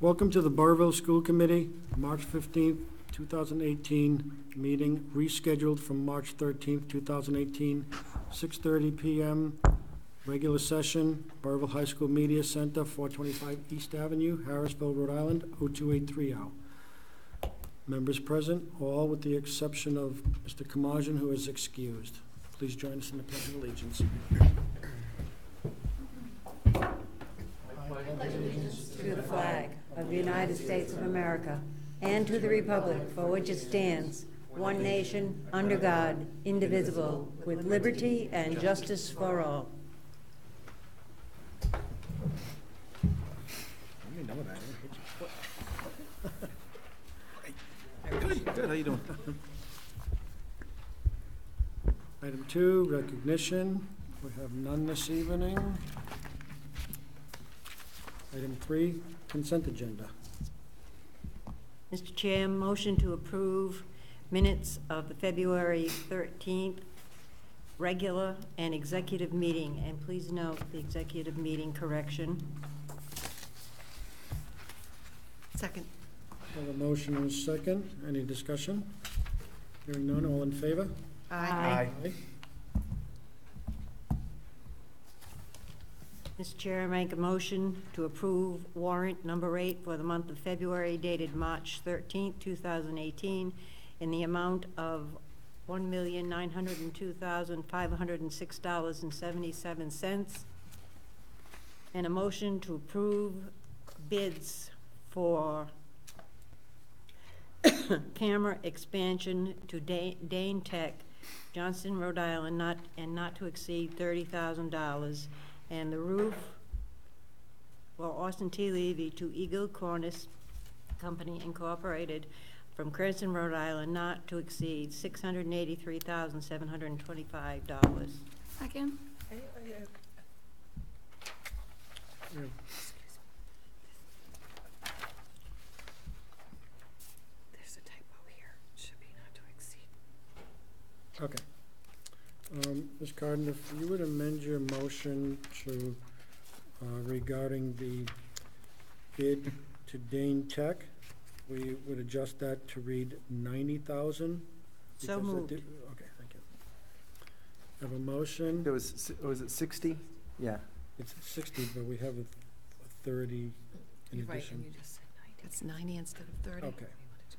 Welcome to the Burrillville School Committee, March 15th, 2018 meeting, rescheduled from March 13th, 2018, 6:30 p.m. Regular session, Burrillville High School Media Center, 425 East Avenue, Harrisville, Rhode Island, 02830. Members present, all with the exception of Mr. Kamajian, who is excused. Please join us in the Pledge of Allegiance. To the flag of the United States of America and to the republic for which it stands, one nation, under God, indivisible, with liberty and justice for all. Good, how you doing? Item 2, recognition. We have none this evening. Item 3, consent agenda. Mr. Chair, motion to approve minutes of the February 13th regular and executive meeting. And please note the executive meeting correction. Second. We have a motion and a second. Any discussion? Hearing none, all in favor? Aye. Aye. Mr. Chair, I make a motion to approve warrant number 8 for the month of February dated March 13th, 2018 in the amount of $1,902,506.77, and a motion to approve bids for camera expansion to Dane Tech, Johnston, Rhode Island, not to exceed $30,000, and the roof for Austin T. Levy to Eagle Cornice Company Incorporated from Cranston, Rhode Island, not to exceed $683,725. Second. There's a typo here. Should be not to exceed. Okay. Ms. Carden, if you would amend your motion to, regarding the bid to Dane Tech, we would adjust that to read 90,000. So moved. Okay, thank you. Have a motion. There was it 60? Yeah. It's 60, but we have a 30 in You're right, addition. and you just said 90. It's 90 instead of 30. Okay.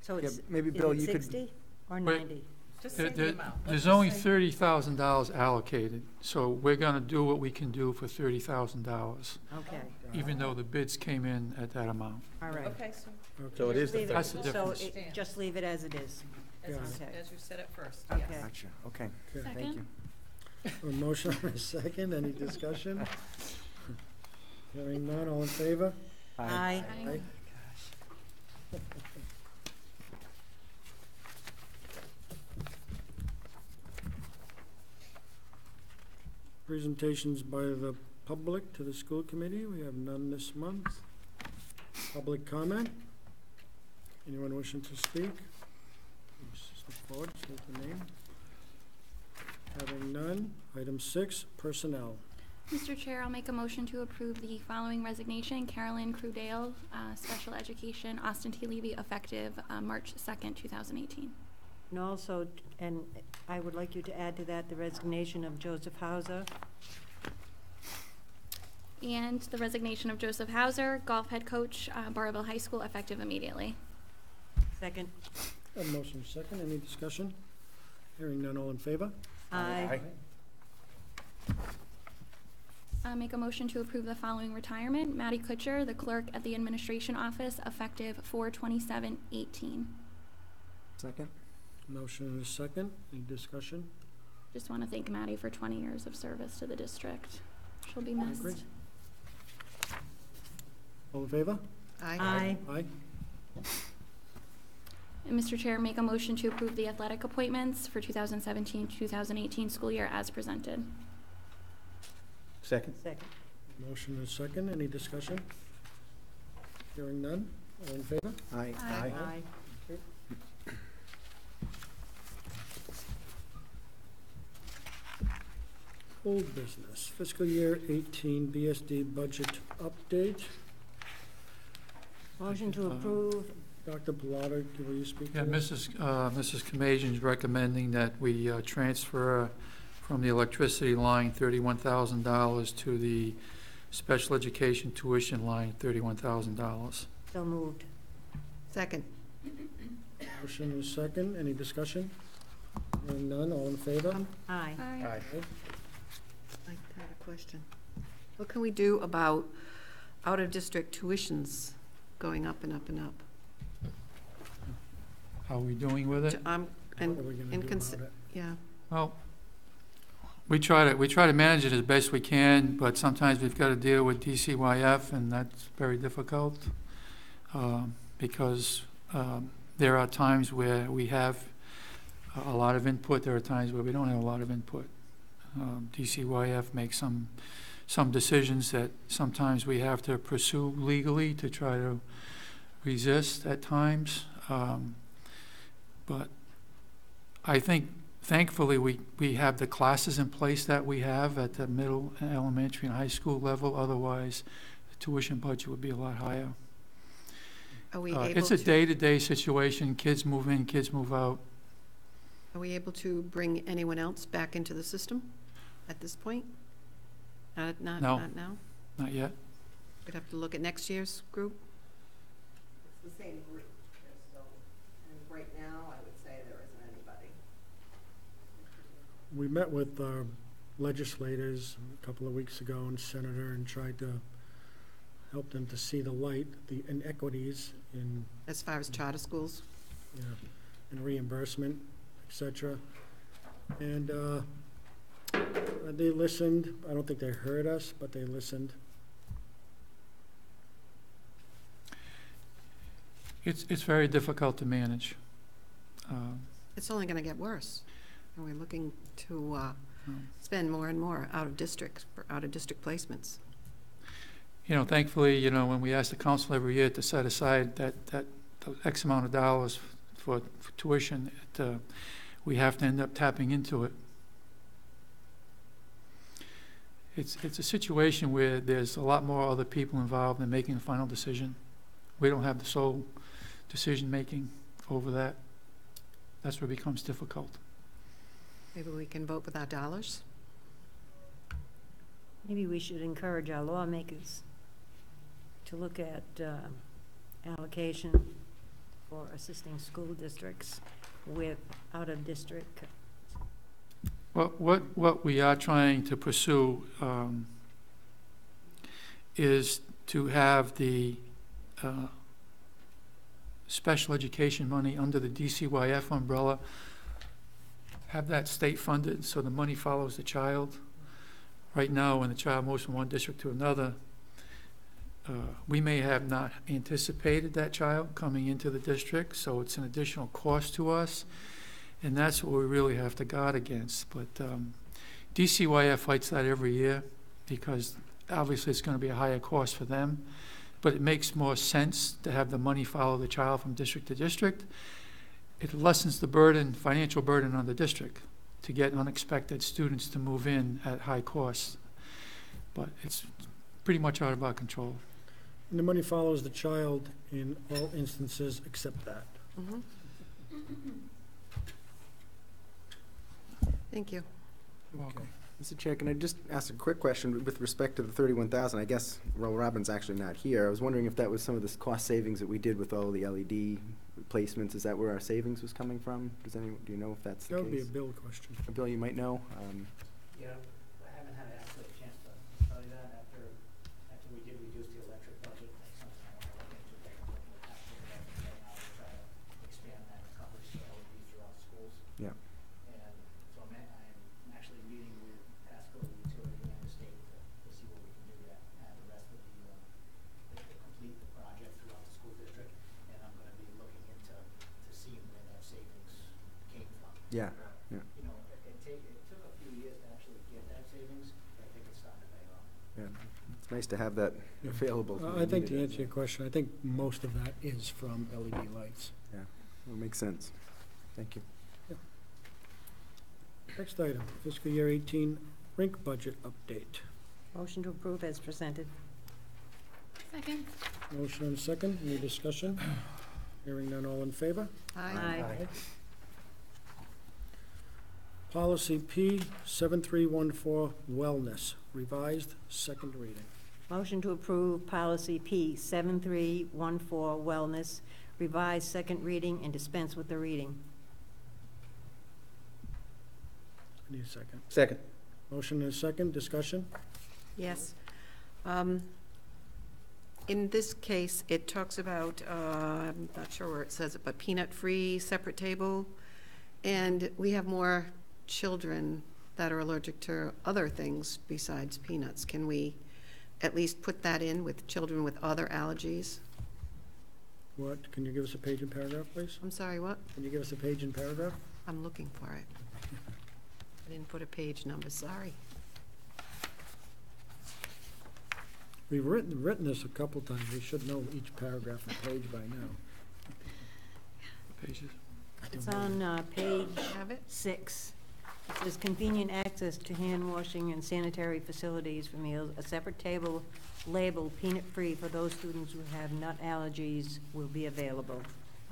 So it's, Yeah, maybe is Bill, it you could. 60 or 90? Just say the amount. There's only $30,000 allocated, so we're gonna do what we can do for $30,000, Okay, even though the bids came in at that amount. all right. Okay, so So it is the Leave it- 30. That's the difference. So just leave it as it is. as you, Okay. as you said it first, Okay. yes. Gotcha, okay, Okay. thank you. A motion and a second. Any discussion? Hearing none, all in favor? Aye. Aye. Presentations by the public to the school committee. We have none this month. Public comment? Anyone wishing to speak? Step forward, state the name. Having none. Item 6, personnel. Mr. Chair, I'll make a motion to approve the following resignation. Carolyn Crudale, Special Education, Austin T. Levy, effective March 2nd, 2018. And also, and I would like you to add to that the resignation of Joseph Hauser. And the resignation of Joseph Hauser, golf head coach, Burrillville High School, effective immediately. Second. A motion second. Any discussion? Hearing none, all in favor? Aye. Make a motion to approve the following retirement. Maddie Kutcher, the clerk at the administration office, effective 4/27/18. Second? Motion and a second. Any discussion? Just want to thank Maddie for 20 years of service to the district. She'll be I missed. agree. All in favor? Aye. Aye. And Mr. Chair, make a motion to approve the athletic appointments for 2017-2018 school year as presented. Second? Second. Motion and a second. Any discussion? Hearing none. All in favor? Aye. Aye. Aye. Old business, fiscal year 18 BSD budget update. Motion to approve. Dr. Pilata, will you speak Yeah, to this? Mrs. Kamajian's recommending that we transfer from the electricity line $31,000 to the special education tuition line $31,000. So moved. Second. Motion is second. Any discussion? Hearing none, all in favor? Aye. Aye. Aye. I had a question. What can we do about out-of-district tuitions going up and up and up? How are we doing with it? What are we gonna do Incons- about it? Yeah, Well, we try to manage it as best we can, but sometimes we've got to deal with DCYF, and that's very difficult because there are times where we have a lot of input. There are times where we don't have a lot of input. DCYF makes some decisions that sometimes we have to pursue legally to try to resist at times. But I think, thankfully, we have the classes in place that we have at the middle, elementary, and high school level. Otherwise, the tuition budget would be a lot higher. are we able It's a to, day-to-day situation. Kids move in, kids move out. are we able to bring anyone else back into the system at this point? No. Not now? Not yet. We'd have to look at next year's group? It's the same group, so, and right now, I would say there isn't anybody. We met with legislators a couple of weeks ago and senator and tried to help them to see the light, the inequities in, As far as charter schools? you know, in reimbursement, et cetera. And they listened. I don't think they heard us, but they listened. It's very difficult to manage. It's only gonna get worse. And we're looking to spend more and more out of district, for out-of-district placements. You know, thankfully, you know, when we ask the council every year to set aside that X amount of dollars for tuition, we have to end up tapping into it. It's a situation where there's a lot more other people involved in making the final decision. We don't have the sole decision-making over that. That's where it becomes difficult. Maybe we can vote with our dollars? Maybe we should encourage our lawmakers to look at allocation for assisting school districts with out-of-district. Well, what we are trying to pursue is to have the special education money under the DCYF umbrella, have that state funded so the money follows the child. Right now, when the child moves from one district to another, we may have not anticipated that child coming into the district, so it's an additional cost to us, and that's what we really have to guard against. But DCYF fights that every year because obviously it's going to be a higher cost for them, but it makes more sense to have the money follow the child from district to district. It lessens the burden, financial burden on the district to get unexpected students to move in at high costs. But it's pretty much out of our control. And the money follows the child in all instances except that. Mhm. Thank you. You're welcome. Mr. Chair, can I just ask a quick question with respect to the 31,000? I guess Ro Robin's actually not here. I was wondering if that was some of the cost savings that we did with all the LED replacements. Is that where our savings was coming from? Do you know if that's the That would be a case? bill question. Bill, you might know. Yeah, I haven't had actually a chance to study that after we did reduce the electric budget. That's something I want to look into, take a look at after that, to try to expand that coverage to LED throughout schools. Yeah. And so I'm actually meeting with Fiscal, the utility, and the state to see what we can do to add the rest of to complete the project throughout the school district. And I'm gonna be looking into seeing where that savings came from. Yeah. You know, it took a few years to actually get that savings, but I think it's starting to pay off. Yeah. It's nice to have that Yeah. available. when we I think need to it. answer your question, I think most of that is from LED lights. Yeah, well, makes sense. Thank you. Next item, fiscal year 18 rink budget update. Motion to approve as presented. Second. Motion and second, any discussion? Hearing none, all in favor? Aye. Policy P 7314, Wellness, revised, second reading. Motion to approve policy P 7314, wellness, revised second reading and dispense with the reading. I need a second. Second. Motion and a second, discussion? Yes. In this case, it talks about, I'm not sure where it says it, but peanut-free, separate table. And we have more children that are allergic to other things besides peanuts. Can we at least put that in with children with other allergies? What, can you give us a page and paragraph, please? I'm sorry, what? Can you give us a page and paragraph? I'm looking for it. I didn't put a page number, sorry. We've written this a couple times, we should know each paragraph and page by now. Pages. It's on page Have it? 6. It says convenient access to hand washing and sanitary facilities for meals. A separate table labeled peanut-free for those students who have nut allergies will be available.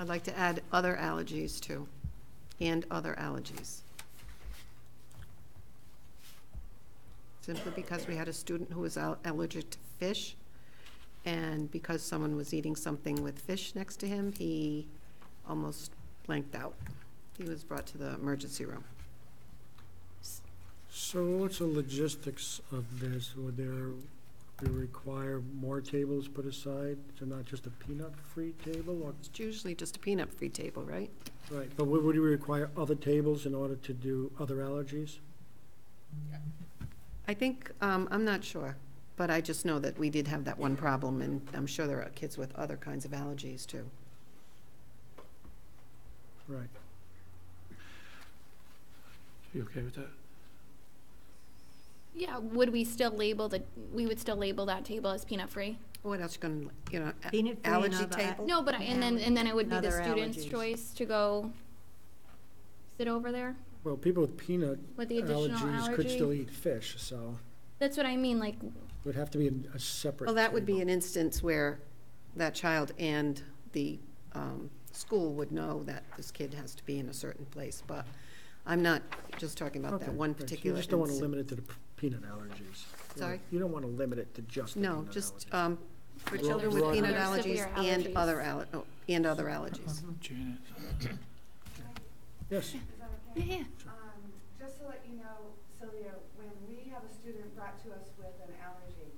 I'd like to add other allergies too, and other allergies. Simply because we had a student who was allergic to fish, and because someone was eating something with fish next to him, he almost blanked out. He was brought to the emergency room. So what's the logistics of this? Would we require more tables put aside, so not just a peanut-free table? Or It's usually just a peanut-free table, right? right, but would we require other tables in order to do other allergies? I think, I'm not sure, but I just know that we did have that one problem, and I'm sure there are kids with other kinds of allergies too. Right. You okay with that? Yeah, would we still label we would still label that table as peanut-free? What else you gonna, Peanut-free and allergy other table? No, but, and then it would be the Other student's allergies. choice to go sit over there Well, people with peanut with the additional allergies could still allergy. eat fish, so That's what I mean, like, it would have to be a separate Well, that would be table. an instance where that child and the school would know that this kid has to be in a certain place, but I'm not just talking about that Okay, one right, so particular you just don't want to instance. limit it to the peanut allergies. Sorry? You don't want to limit it to just the No, peanut just allergies. for Well, children with broad- peanut Other allergies severe and allergies. other allergies. Janet. Yes, yeah. Just to let you know, Sylvia, when we have a student brought to us with an allergy,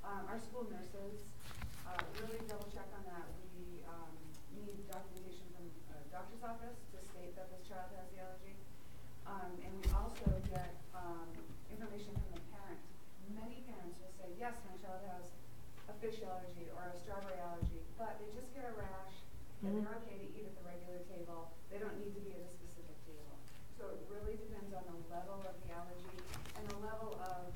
our school nurses really double check on that. We need documentation from a doctor's office to state that this child has the allergy. And we also get information from the parent. Many parents will say, yes, my child has a fish allergy or a strawberry allergy, but they just get a rash and they're okay to eat at the regular table. They don't need to be at a specific table. So it really depends on the level of the allergy and the level of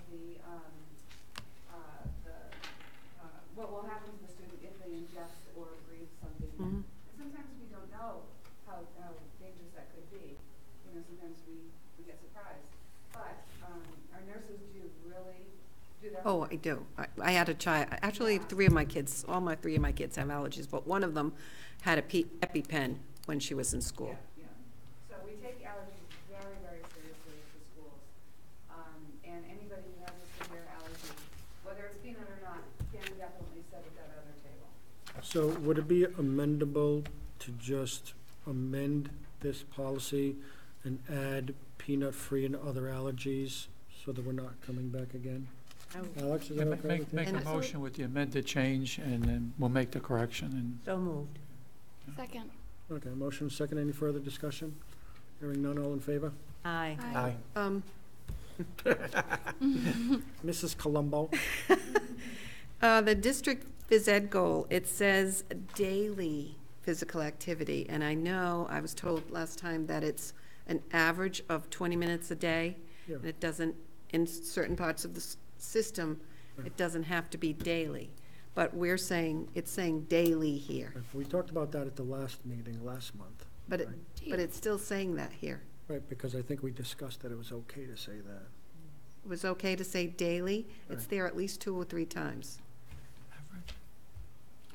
what will happen to the student if they ingest or breathe something. Mhm. And sometimes we don't know how dangerous that could be. You know, sometimes we get surprised. But our nurses do really do their Oh, I do. I had a child, actually, all three of my kids have allergies, but one of them had a EpiPen when she was in school. Yeah. So we take allergies very, very seriously at the schools. And anybody who has a severe allergy, whether it's peanut or not, can definitely sit at that other table. so would it be amendable to just amend this policy and add peanut-free and other allergies so that we're not coming back again? Alex, is that okay with you? Make a And- motion with the amended change, and then we'll make the correction, and So moved. Second. Okay, motion second, any further discussion? Hearing none, all in favor? Aye. Aye. Mrs. Colombo? The district phys ed goal, it says daily physical activity, and I know, I was told last time that it's an average of 20 minutes a day, Yeah. and it doesn't, in certain parts of the system, it doesn't have to be daily. But we're saying, it's saying daily here, We talked about that at the last meeting, last month. but right? it's still saying that here. Right, because I think we discussed that it was okay to say that. It was okay to say daily, it's Right. there at least 2 or 3 times. average.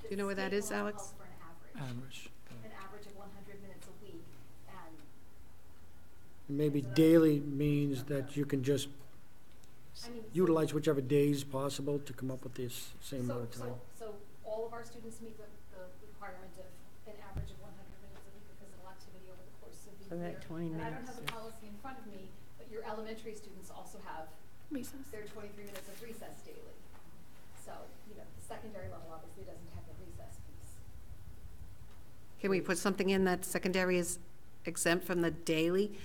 Do you know where that is, Alex? Calls for Average. an average of 100 minutes a week, and Maybe daily means that you can just I mean, utilize whichever days possible to come up with this same amount of time. So all of our students meet the requirement of an average of 100 minutes a week of physical activity over the course of the So year. that 20 And I don't minutes have the policy in front of me, but your elementary students also have Recess. their 23 minutes of recess daily. So, the secondary level obviously doesn't have the recess piece. Can we put something in that secondary is exempt from the daily?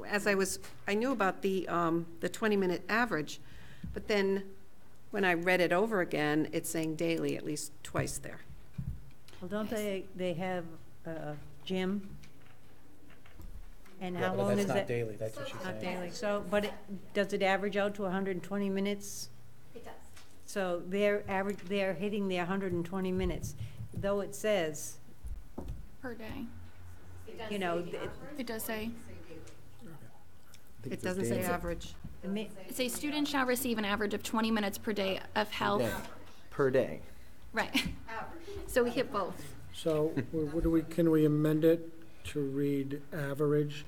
As I knew about the 20-minute average, but then when I read it over again, it's saying daily at least twice there. Well, don't they have a gym? And Yeah, how but long that's is not that? daily, that's what she's Not saying. daily, so, but does it average out to 120 minutes? It does. So they're hitting their 120 minutes, though it says, Per day. It does you know, say the average, It does say, It doesn't say average. it says students shall receive an average of 20 minutes per day of health. Per day. Right. So we hit both. So, can we amend it to read average?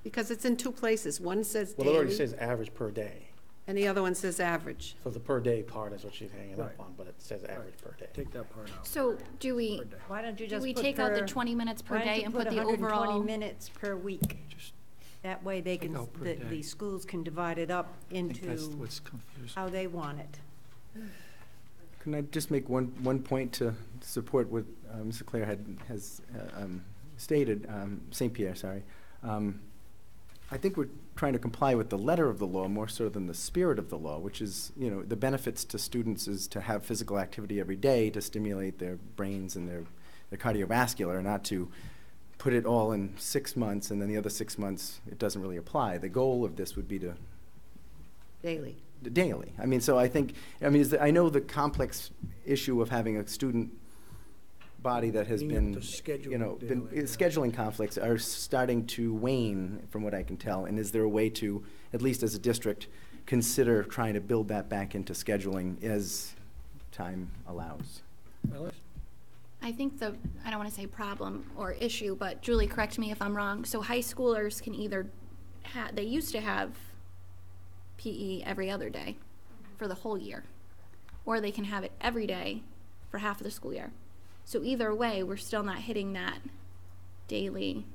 Because it's in two places. One says Well, it already daily, says average per day, and the other one says average. so the per day part is what she's hanging up Right. on, but it says average per day. Take that part out. So do we, Per day. Why don't you do just we put take out the per- 20 minutes per why don't day you and put the 120 overall? minutes per week? Just, That way they Take can, out per the day. schools can divide it up I think that's into what's confusing. how they want it. Can I just make one point to support what Mr. Claire has stated, St. Pierre, sorry. I think we're trying to comply with the letter of the law more so than the spirit of the law, which is, the benefits to students is to have physical activity every day to stimulate their brains and their cardiovascular, not to put it all in 6 months and then the other 6 months it doesn't really apply. The goal of this would be to Daily. daily. I mean, so I think, I know the complex issue of having a student body that has Being been, able to schedule been daily, yeah. scheduling conflicts are starting to wane, from what I can tell. And is there a way to, at least as a district, consider trying to build that back into scheduling as time allows? Alice? I think I don't want to say problem or issue, but Julie, correct me if I'm wrong. So high schoolers can either they used to have PE every other day for the whole year, or they can have it every day for half of the school year. So either way, we're still not hitting that daily.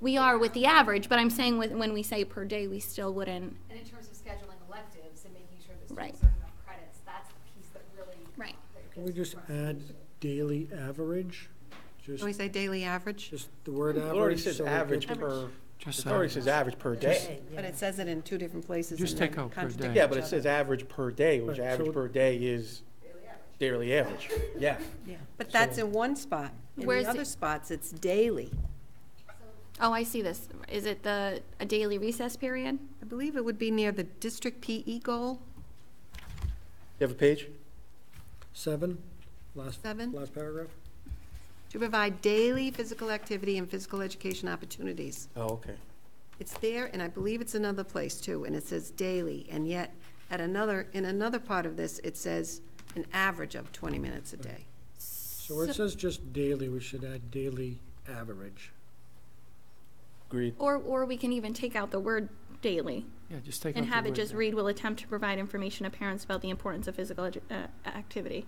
We are with the average, but I'm saying when we say per day, we still wouldn't. And in terms of scheduling electives and making sure the Right. students earn enough credits, that's the piece that really. Right. Can we just add daily average? Can we say daily average? Just the word It average? already says so we average get- per, Just it already average. says average per day. But it says it in two different places. Just and take they out per contradict day. Yeah, but each it says other. average per day, which Right, average so- per day is daily average. Yeah. But that's in one spot. In Where's the other it- spots, it's daily. Oh, I see this. Is it a daily recess period? I believe it would be near the district PE goal. You have a page? 7, last 7. last paragraph? To provide daily physical activity and physical education opportunities. Oh, okay. It's there, and I believe it's another place too, and it says daily, and yet in another part of this, it says an average of 20 minutes a day. So where it says just daily, we should add daily average. Agreed. Or we can even take out the word daily Yeah, just take out and the have it word just there. read, will attempt to provide information to parents about the importance of physical activity,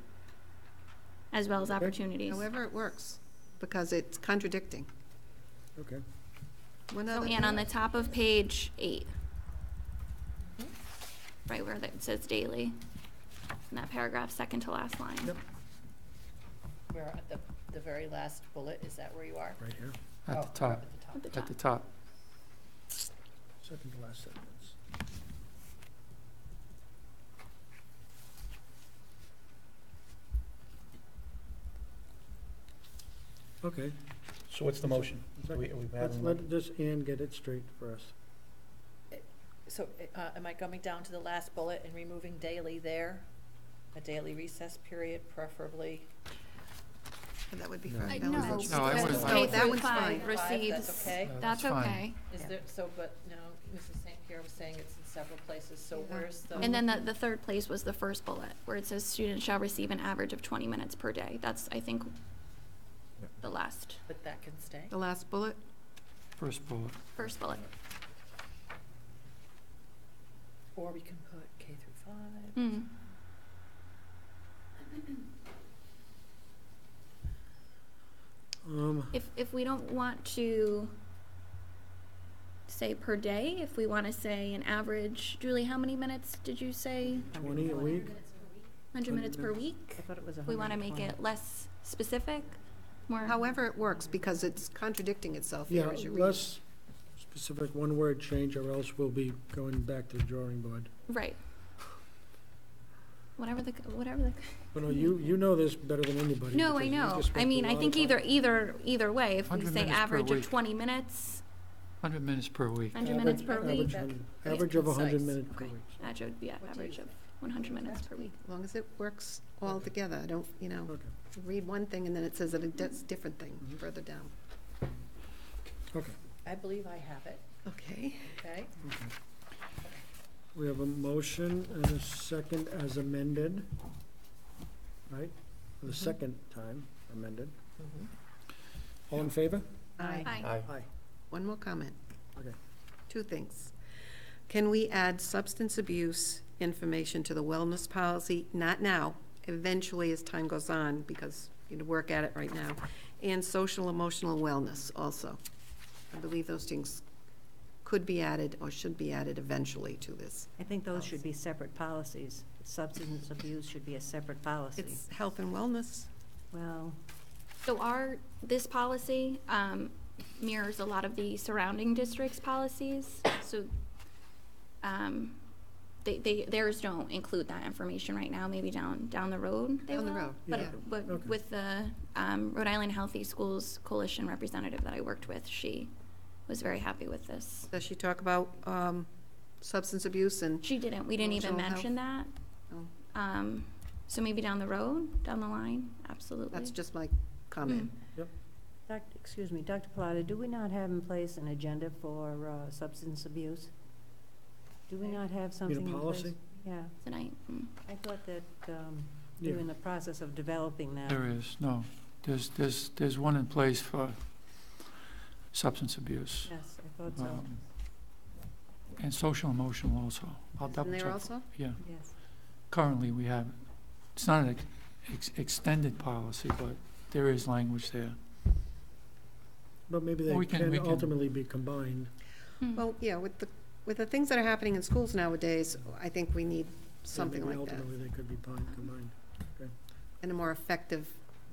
as well as opportunities. However it works, because it's contradicting. Okay. One So other Ann, on the top of page 8, right where it says daily, in that paragraph, second to last line. Yep. We're at the very last bullet, is that where you are? Right here, At Oh, the top, at the top. At the at top. the top. second to last sentence. Okay. So what's the motion? Let's We having a let this Ann get it straight for us. So, am I coming down to the last bullet and removing daily there? A daily recess period, preferably That would be No. for No, elementary. No, I it wouldn't. says No, K that through one's 5 fine. receives. That's okay? That's fine. okay. Is there, so, but no, Mrs. St. Pierre was saying it's in several places, so Yeah. where's the? And then the third place was the first bullet, where it says students shall receive an average of 20 minutes per day. That's, I think, the last, But that can stay? The last bullet? First bullet. first bullet. Or we can put K through 5. Mm. If we don't want to say per day, if we want to say an average, Julie, how many minutes did you say? 20 a week? 100 minutes per week? I thought it was If we want to make 120. it less specific, more. However it works, because it's contradicting itself Yeah, here as you read. less specific, one word change, or else we'll be going back to the drawing board. Right. Whatever the. But no, you know this better than anybody. No, because I you know. just I spent mean, a I lot think of time. either way, if we 100 say minutes per average of week. 20 minutes, 100 minutes per week. 100 minutes per Average- week. Average of 100 concise. minutes per Okay. week. Average of 100 minutes per week. As long as it works all together, I don't, Okay, read one thing and then it says that it does different thing Mhm. further down. okay. I believe I have it, Okay. okay? We have a motion and a second as amended, right? For the second time amended. All in favor? Aye. Aye. Aye. One more comment. Okay. Two things. Can we add substance abuse information to the wellness policy? Not now, eventually as time goes on, because you need to work at it right now. And social emotional wellness also. I believe those things could be added or should be added eventually to this. I think those should be separate policies. Substance abuse should be a separate policy. It's health and wellness. Well, So this policy mirrors a lot of the surrounding districts' policies. So theirs don't include that information right now, maybe down the road they Down the will. road, But, yeah. but Okay. with the Rhode Island Healthy Schools Coalition representative that I worked with, she was very happy with this. Does she talk about substance abuse and, She didn't, we didn't even Emotional health? mention that. Oh. So maybe down the road, down the line, absolutely. that's just my comment. Excuse me, Dr. Plata, do we not have in place an agenda for substance abuse? Do we not have something in place? policy? Yeah, Tonight. I thought that Yeah. you're in the process of developing that. There is, no. There's one in place for substance abuse. Yes, I thought so, And social emotional also. I'll Isn't double check. there also? Yeah, yes. currently we have, it's not an extended policy, but there is language there. But maybe Well, they we can- can ultimately be combined. Well, yeah, with the things that are happening in schools nowadays, I think we need something Maybe like that. Ultimately, they could be combined. In a more effective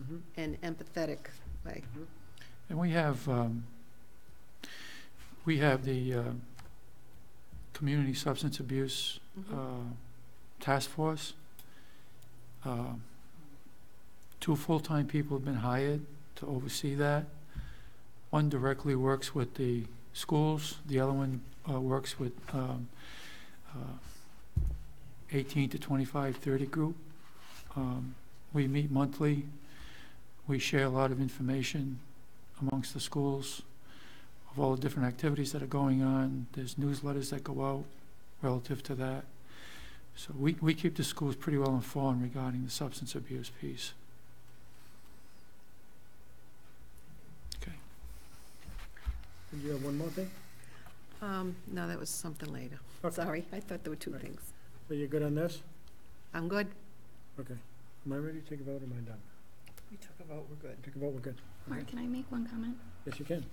Mhm. and empathetic way. And we have the Community Substance Abuse Task Force. 2 full-time people have been hired to oversee that. One directly works with the schools, the other one works with 18 to 25, 30 group. We meet monthly. We share a lot of information amongst the schools of all the different activities that are going on. There's newsletters that go out relative to that. So we keep the schools pretty well informed regarding the substance abuse piece. Okay. Did you have one more thing? No, that was something later. Okay. Sorry, I thought there were two Right. things. So you're good on this? I'm good. Okay. Am I ready to take a vote, or am I done? We took a vote, we're good. Take a vote, we're good. Mark, can I make one comment? Yes, you can.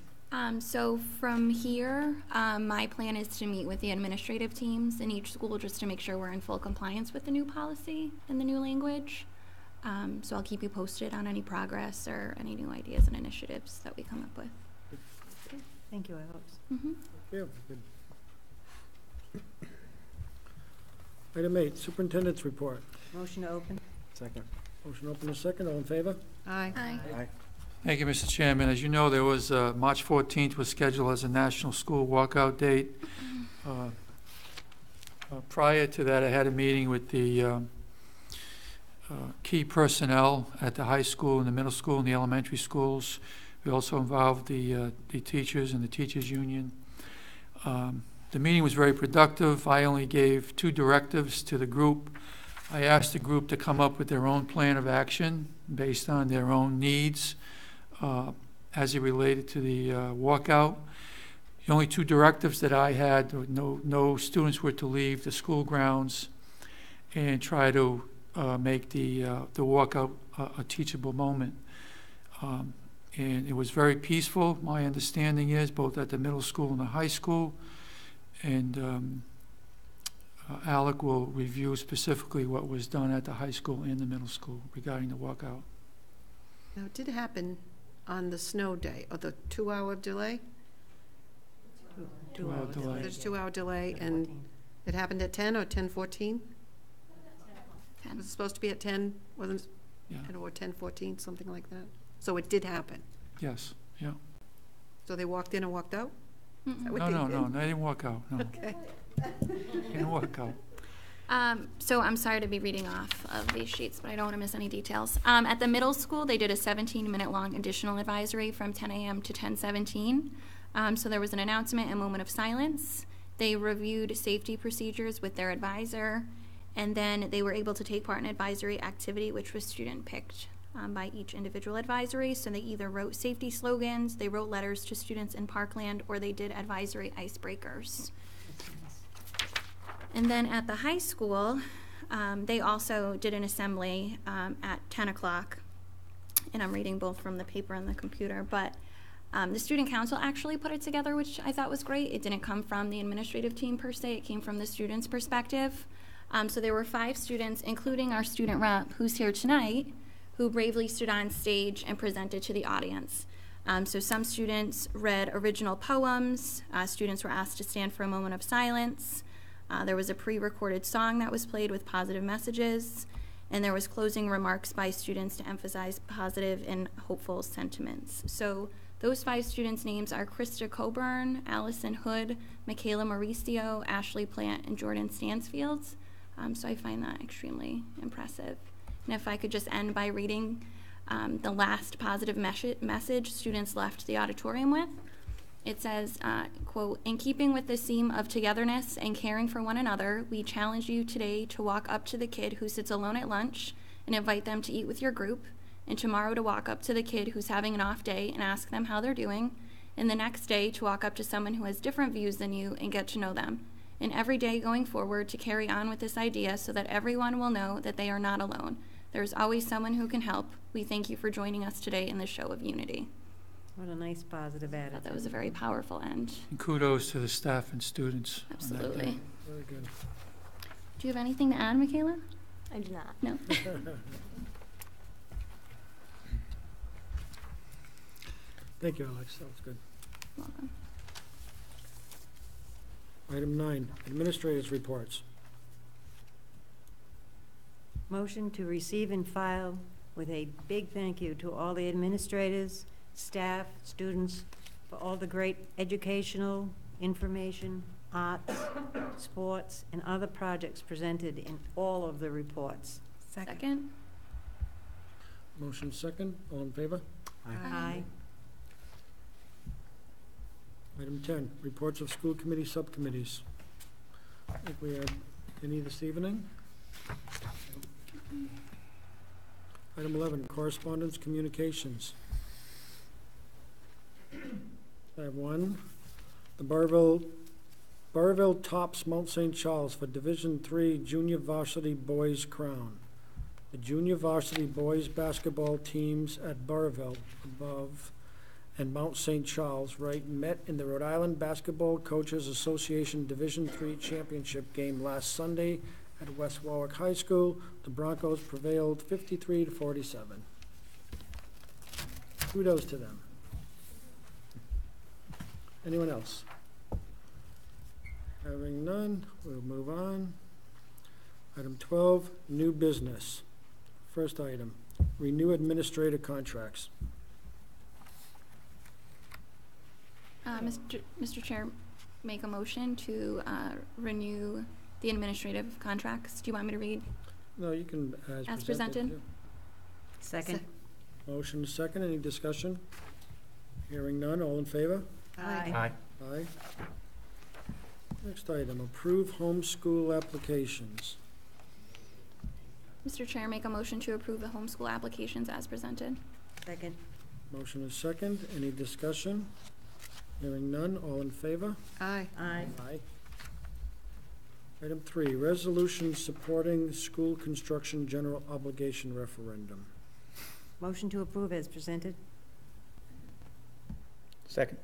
So from here, my plan is to meet with the administrative teams in each school just to make sure we're in full compliance with the new policy and the new language. So I'll keep you posted on any progress or any new ideas and initiatives that we come up with. Thank you, Alex. Yeah, good. Item 8, Superintendent's Report. Motion to open? Second. Motion open a second, all in favor? Aye. Aye. Thank you, Mr. Chairman. As you know, there was, March 14th was scheduled as a National School Walkout date. Prior to that, I had a meeting with the key personnel at the high school and the middle school and the elementary schools. We also involved the teachers and the teachers union. The meeting was very productive. I only gave 2 directives to the group. I asked the group to come up with their own plan of action based on their own needs as it related to the walkout. The only 2 directives that I had, no students were to leave the school grounds and try to make the walkout a teachable moment. And it was very peaceful, my understanding is, both at the middle school and the high school. And Alec will review specifically what was done at the high school and the middle school regarding the walkout. Now, it did happen on the snow day, or the 2-hour delay? 2-hour delay. There's a 2-hour delay, and it happened at 10 or 10:14? 10. Was it supposed to be at 10, wasn't it? Yeah. Or 10:14, something like that? So it did happen. Yes, yeah. So they walked in and walked out? Is that what No, they no, did? no, they didn't walk out, no. Okay. They didn't walk out. So I'm sorry to be reading off of these sheets, but I don't want to miss any details. At the middle school, they did a 17-minute long additional advisory from 10 a.m. to 10:17. So there was an announcement and moment of silence. They reviewed safety procedures with their advisor, and then they were able to take part in advisory activity, which was student-picked by each individual advisory. So they either wrote safety slogans, they wrote letters to students in Parkland, or they did advisory icebreakers. And then at the high school, they also did an assembly at 10 o'clock. And I'm reading both from the paper and the computer. But the student council actually put it together, which I thought was great. It didn't come from the administrative team per se. It came from the students' perspective. So there were 5 students, including our student rep, who's here tonight, who bravely stood on stage and presented to the audience. So some students read original poems. Students were asked to stand for a moment of silence. There was a pre-recorded song that was played with positive messages, and there was closing remarks by students to emphasize positive and hopeful sentiments. So those 5 students' names are Krista Coburn, Allison Hood, Michaela Mauricio, Ashley Plant, and Jordan Stansfield. So I find that extremely impressive. And if I could just end by reading the last positive message students left the auditorium with. It says, quote, "In keeping with the theme of togetherness and caring for one another, we challenge you today to walk up to the kid who sits alone at lunch and invite them to eat with your group, and tomorrow to walk up to the kid who's having an off day and ask them how they're doing, and the next day to walk up to someone who has different views than you and get to know them, and every day going forward to carry on with this idea so that everyone will know that they are not alone. There's always someone who can help. We thank you for joining us today in this show of unity." What a nice positive I thought attitude. that was a very powerful end. And kudos to the staff and students on that Absolutely. day. Very good. Do you have anything to add, Michaela? I do not. No? Thank you, Alex, that was good. Welcome. Item 9, administrators' reports. Motion to receive and file with a big thank you to all the administrators, staff, students, for all the great educational, information, arts, sports, and other projects presented in all of the reports. Second? Motion second, all in favor? Aye. Item 10, reports of school committee subcommittees. I think we had any this evening. Item 11, correspondence, communications. I have one. The Burrillville tops Mount St. Charles for Division III Junior Varsity Boys Crown. The junior varsity boys basketball teams at Burrillville above and Mount St. Charles met in the Rhode Island Basketball Coaches Association Division III Championship game last Sunday at West Warwick High School. The Broncos prevailed 53-47. Kudos to them. Anyone else? Having none, we'll move on. Item 12, new business. First item, renew administrator contracts. Mr. Chair, make a motion to renew the administrative contracts. Do you want me to read? No, you can, As presented. too. Second? Motion is second, any discussion? Hearing none, all in favor? Aye. Aye. Next item, approve homeschool applications. Mr. Chair, make a motion to approve the homeschool applications as presented. Second? Motion is second, any discussion? Hearing none, all in favor? Aye. Aye. Aye. Item 3, resolution supporting school construction general obligation referendum. Motion to approve as presented? Second.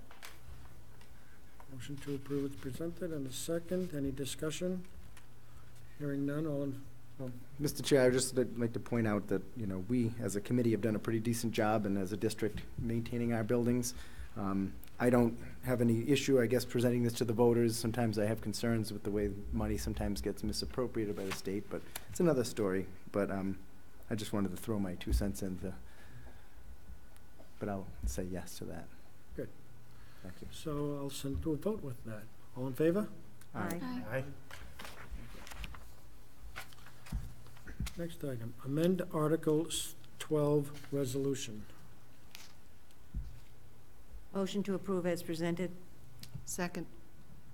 Motion to approve is presented, and a second, any discussion? Hearing none, all in, Mr. Chair, I'd just like to point out that, you know, we, as a committee, have done a pretty decent job, and as a district, maintaining our buildings. I don't have any issue, I guess, presenting this to the voters. Sometimes I have concerns with the way money sometimes gets misappropriated by the state, but it's another story. But I just wanted to throw my 2 cents in, but I'll say yes to that. Good. Thank you. so I'll send to a vote with that. All in favor? Aye. Aye. Next item, amend Article 12 resolution. Motion to approve as presented? Second.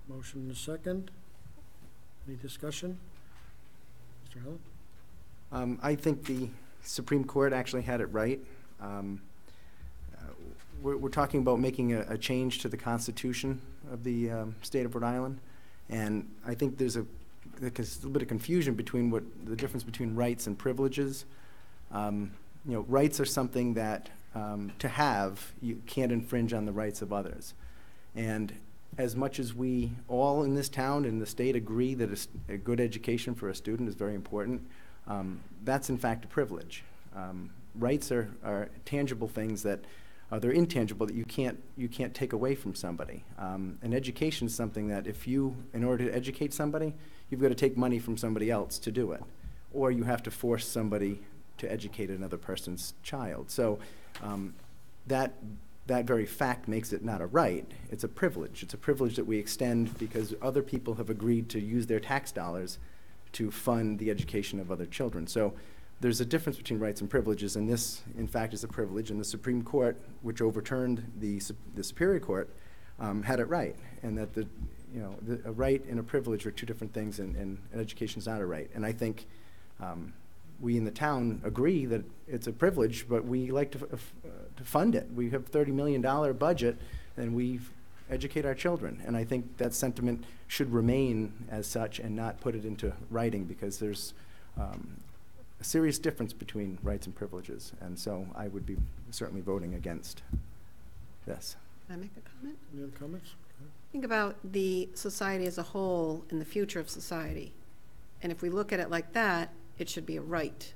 Motion is second. Any discussion? Mr. Helen? I think the Supreme Court actually had it right. We're talking about making a change to the Constitution of the state of Rhode Island, and I think there's a little bit of confusion between what the difference between rights and privileges. You know, rights are something that to have, you can't infringe on the rights of others. And as much as we all in this town and the state agree that a good education for a student is very important, that's in fact a privilege. Rights are tangible things that they're intangible that you can't take away from somebody. And education is something that in order to educate somebody, you've got to take money from somebody else to do it, or you have to force somebody to educate another person's child. So that very fact makes it not a right, it's a privilege. It's a privilege that we extend because other people have agreed to use their tax dollars to fund the education of other children. So there's a difference between rights and privileges, and this, in fact, is a privilege, and the Supreme Court, which overturned the Superior Court, had it right, and that a right and a privilege are two different things, and education is not a right. And I think we in the town agree that it's a privilege, but we like to fund it. We have $30 million budget, and we educate our children. And I think that sentiment should remain as such and not put it into writing, because there's a serious difference between rights and privileges. And so I would be certainly voting against this. Can I make a comment? Any other comments? Think about the society as a whole and the future of society. And if we look at it like that, it should be a right.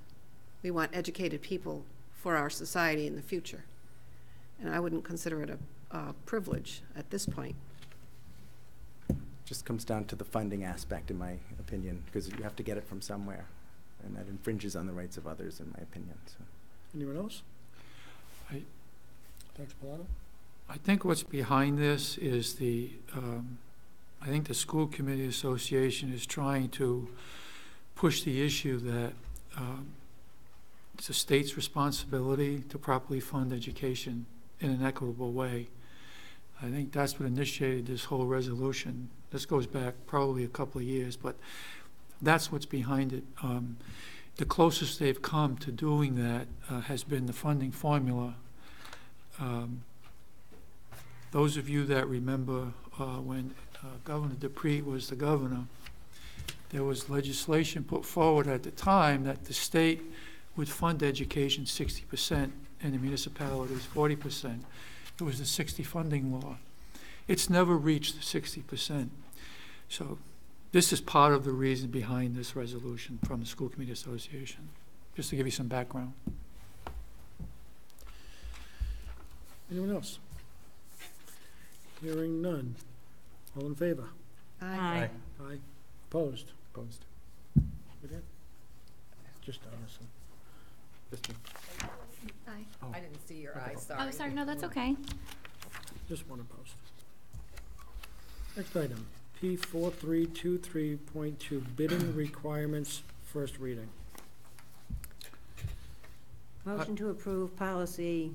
We want educated people for our society in the future. And I wouldn't consider it a privilege at this point. Just comes down to the funding aspect, in my opinion, because you have to get it from somewhere, and that infringes on the rights of others, in my opinion. So. Anyone else? I- Dr. Pilato? I think what's behind this is I think the School Committee Association is trying to push the issue that it's the state's responsibility to properly fund education in an equitable way. I think that's what initiated this whole resolution. This goes back probably a couple of years, but that's what's behind it. The closest they've come to doing that has been the funding formula. Those of you that remember when Governor Dupree was the governor, there was legislation put forward at the time that the state would fund education 60% and the municipalities 40%. It was the 60 funding law. It's never reached 60%. So this is part of the reason behind this resolution from the School Committee Association, just to give you some background. Anyone else? Hearing none. All in favor? Aye. Aye. Opposed? Opposed. We did? Just Donnison. Aye. I didn't see your eye, Oh, sorry. sorry, no, that's okay. Just one opposed. Next item, P 4323.2, bidding requirements, first reading. Motion to approve policy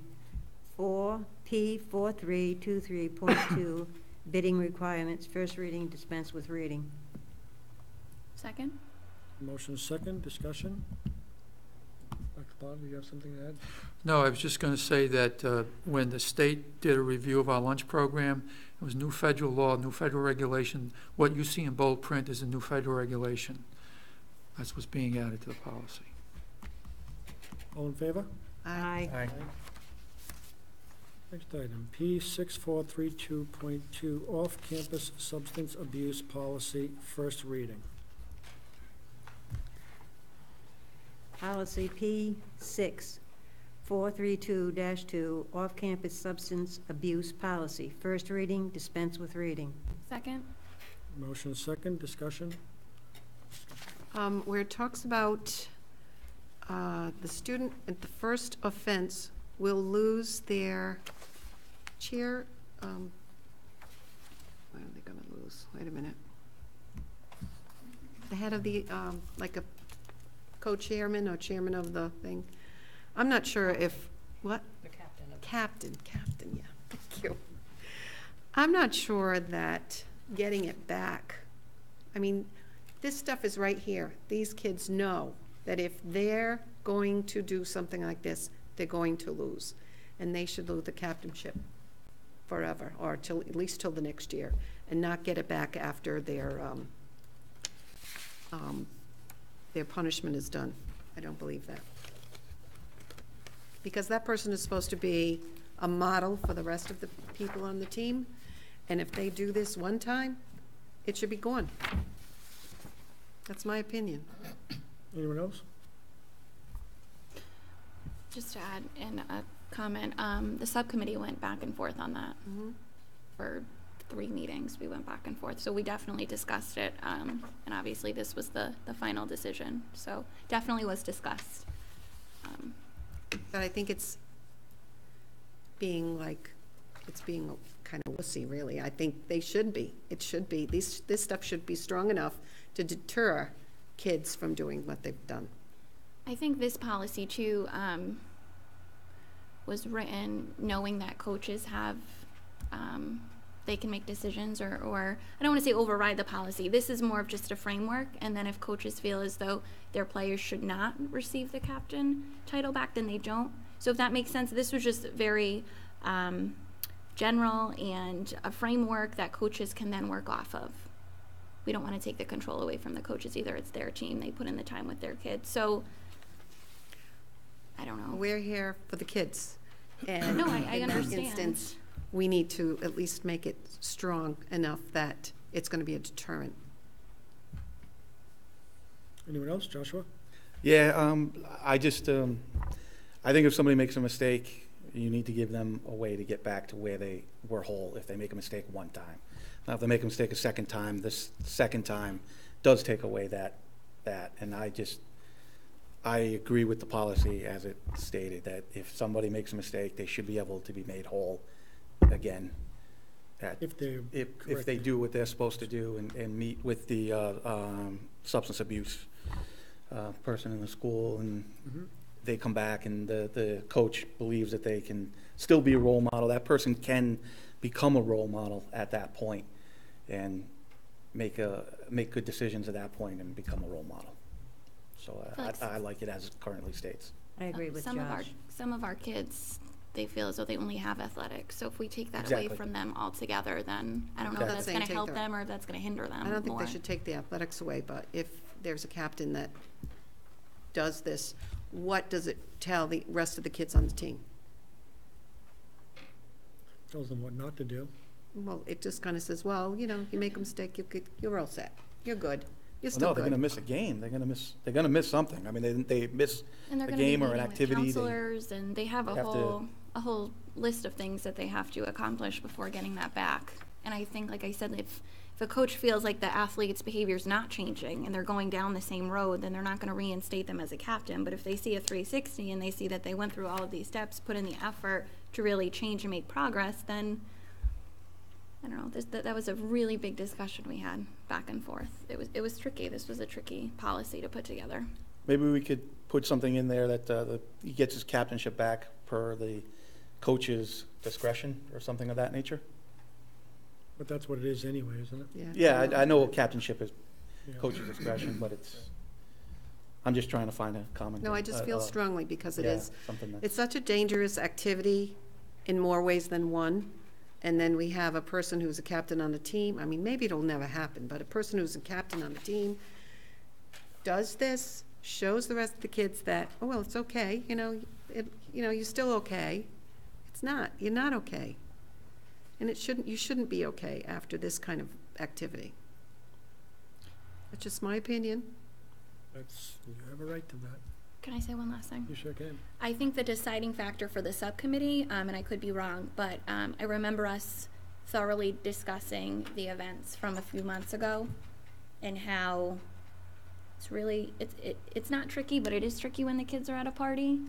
4P4323.2, bidding requirements, first reading, dispense with reading. Second? Motion second, discussion? Dr. Bob, do you have something to add? No, I was just going to say that when the state did a review of our lunch program, it was new federal law, new federal regulation. What you see in bold print is a new federal regulation. That's what's being added to the policy. All in favor? Aye. Aye. Next item, P6432.2, off-campus substance abuse policy, first reading. Policy P6432-2, off-campus substance abuse policy, first reading, dispense with reading. Second? Motion second, discussion? Where it talks about the student at the first offense will lose their chair, what are they gonna lose? Wait a minute. The head of the, like a co-chairman or chairman of the thing. I'm not sure if, what? The captain of. Captain, yeah, thank you. I'm not sure that getting it back, I mean, this stuff is right here. These kids know that if they're going to do something like this, they're going to lose. And they should lose the captainship forever, or till, at least till the next year, and not get it back after their punishment is done. I don't believe that. Because that person is supposed to be a model for the rest of the people on the team, and if they do this one time, it should be gone. That's my opinion. Anyone else? Just to add in a comment, the subcommittee went back and forth on that for 3 meetings. We went back and forth, so we definitely discussed it, and obviously this was the final decision, so definitely was discussed. But I think it's being kind of wussy, really. I think it should be. This stuff should be strong enough to deter kids from doing what they've done. I think this policy too was written knowing that coaches have, they can make decisions or I don't want to say override the policy. This is more of just a framework, and then if coaches feel as though their players should not receive the captain title back, then they don't. So if that makes sense, this was just very general and a framework that coaches can then work off of. We don't want to take the control away from the coaches either. It's their team. They put in the time with their kids. So I don't know. We're here for the kids. And No, I in that understand. instance, we need to at least make it strong enough that it's going to be a deterrent. Anyone else? Joshua? Yeah, I just, I think if somebody makes a mistake, you need to give them a way to get back to where they were whole if they make a mistake one time. Now, if they make a mistake a second time, this second time does take away that, and I agree with the policy as it stated, that if somebody makes a mistake, they should be able to be made whole again. If they do what they're supposed to do and meet with the substance abuse person in the school, and they come back and the coach believes that they can still be a role model, that person can become a role model at that point and make good decisions at that point and become a role model. So I like it as it currently states. I agree with some Josh. Some of our kids, they feel as though they only have athletics. So if we take that away Exactly. from them altogether, then I don't know if that's going to help them or if that's going to hinder them I don't think more. they should take the athletics away, but if there's a captain that does this, what does it tell the rest of the kids on the team? Tells them what not to do. Well, it just kind of says, well, you make a mistake, you're all set. You're good. You're Well, still no, they're good. going to miss a game. They're going to miss something. I mean, they miss And they're a going to be game or an meeting with activity. counselors, and they have they have to- a whole list of things that they have to accomplish before getting that back. And I think, like I said, if a coach feels like the athlete's behavior is not changing and they're going down the same road, then they're not going to reinstate them as a captain. But if they see a 360 and they see that they went through all of these steps, put in the effort to really change and make progress, then I don't know. That was a really big discussion we had back and forth. It was tricky. This was a tricky policy to put together. Maybe we could put something in there that he gets his captainship back per the coach's discretion or something of that nature. But that's what it is anyway, isn't it? Yeah, I know captainship is Yeah. coach's discretion, but I'm just trying to find a common. No, I just feel strongly because it yeah, is, something that. it's such a dangerous activity in more ways than one. And then we have a person who's a captain on the team. I mean, maybe it'll never happen, but a person who's a captain on the team does this, shows the rest of the kids that, oh, well, it's okay, you're still okay. It's not, you're not okay. And you shouldn't be okay after this kind of activity. That's just my opinion. You have a right to that. Can I say one last thing? You sure can. I think the deciding factor for the subcommittee, and I could be wrong, but I remember us thoroughly discussing the events from a few months ago and how it's really, it's not tricky, but it is tricky when the kids are at a party.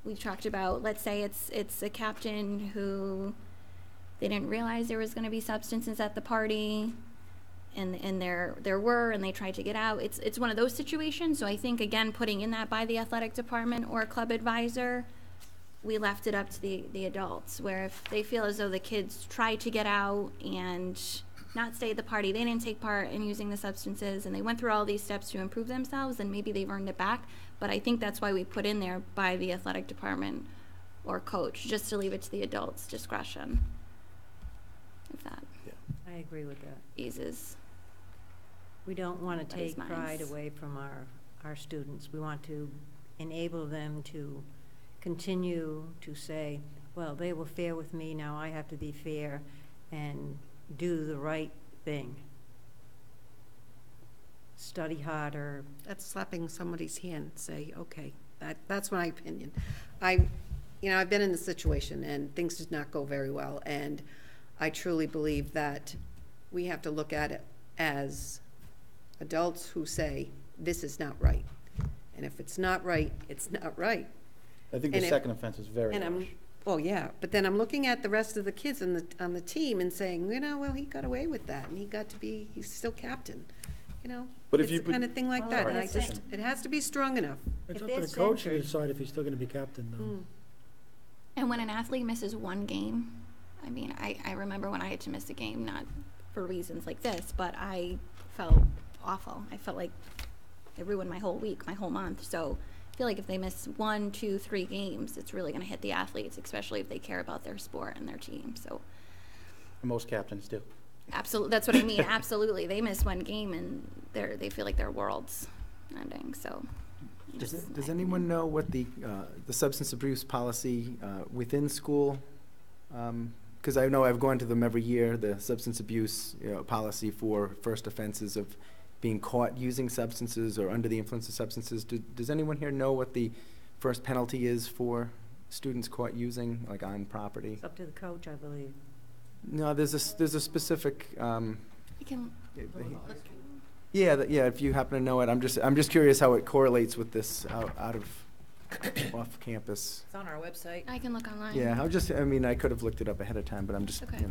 We talked about, let's say it's a captain who they didn't realize there was going to be substances at the party, and there were, and they tried to get out. It's one of those situations. So I think, again, putting in that by the athletic department or a club advisor, we left it up to the adults, where if they feel as though the kids tried to get out and not stay at the party, they didn't take part in using the substances, and they went through all these steps to improve themselves, and maybe they've earned it back. But I think that's why we put in there by the athletic department or coach, just to leave it to the adults' discretion. If that I agree with that. eases. We don't want to Everybody's take pride minds. away from our students. We want to enable them to continue to say, well, they were fair with me, now I have to be fair and do the right thing. Study harder. That's slapping somebody's hand, say, okay, that's my opinion. I've been in this situation and things did not go very well, and I truly believe that we have to look at it as adults who say, this is not right. And if it's not right, it's not right. I think the and if- second offense is very And harsh. oh, yeah, but then I'm looking at the rest of the kids on the team and saying, well, he got away with that, and he's still captain, But if It's you the put- kind of thing like Well, that, and that's it. it has to be strong enough. It's If up to they're the coach to censored- decide if he's still gonna be captain, though. And when an athlete misses one game, I mean, I remember when I had to miss a game, not for reasons like this, but I felt awful. I felt like it ruined my whole week, my whole month. So I feel like if they miss 1, 2, 3 games, it's really going to hit the athletes, especially if they care about their sport and their team. So Most captains do. absolutely, that's what I mean. Absolutely, they miss one game and they feel like their world's ending. So Does anyone know what the substance abuse policy within school? Because I know I've gone to them every year, the substance abuse policy for first offenses of being caught using substances or under the influence of substances. Does anyone here know what the first penalty is for students caught using, like on property? It's up to the coach, I believe. No, there's a specific. I can. Yeah, if you happen to know it, I'm just curious how it correlates with this out of off campus. It's on our website. I can look online. Yeah, I could have looked it up ahead of time, but I'm just, Okay.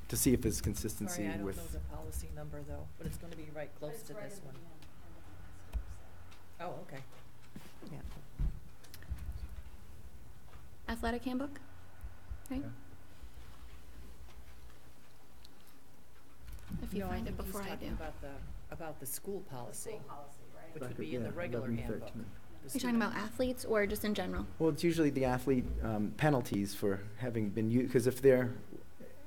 to see if there's consistency Sorry, I don't with. know the policy number though, but it's gonna be right close to this one. Oh, okay. Yeah. Athletic handbook, right? Yeah. If you No, find think it before he's I do. talking about the school policy, which would be in the Yeah, regular 11, handbook. 13. Are you talking about athletes or just in general? Well, it's usually the athlete penalties for having been used, because if they're,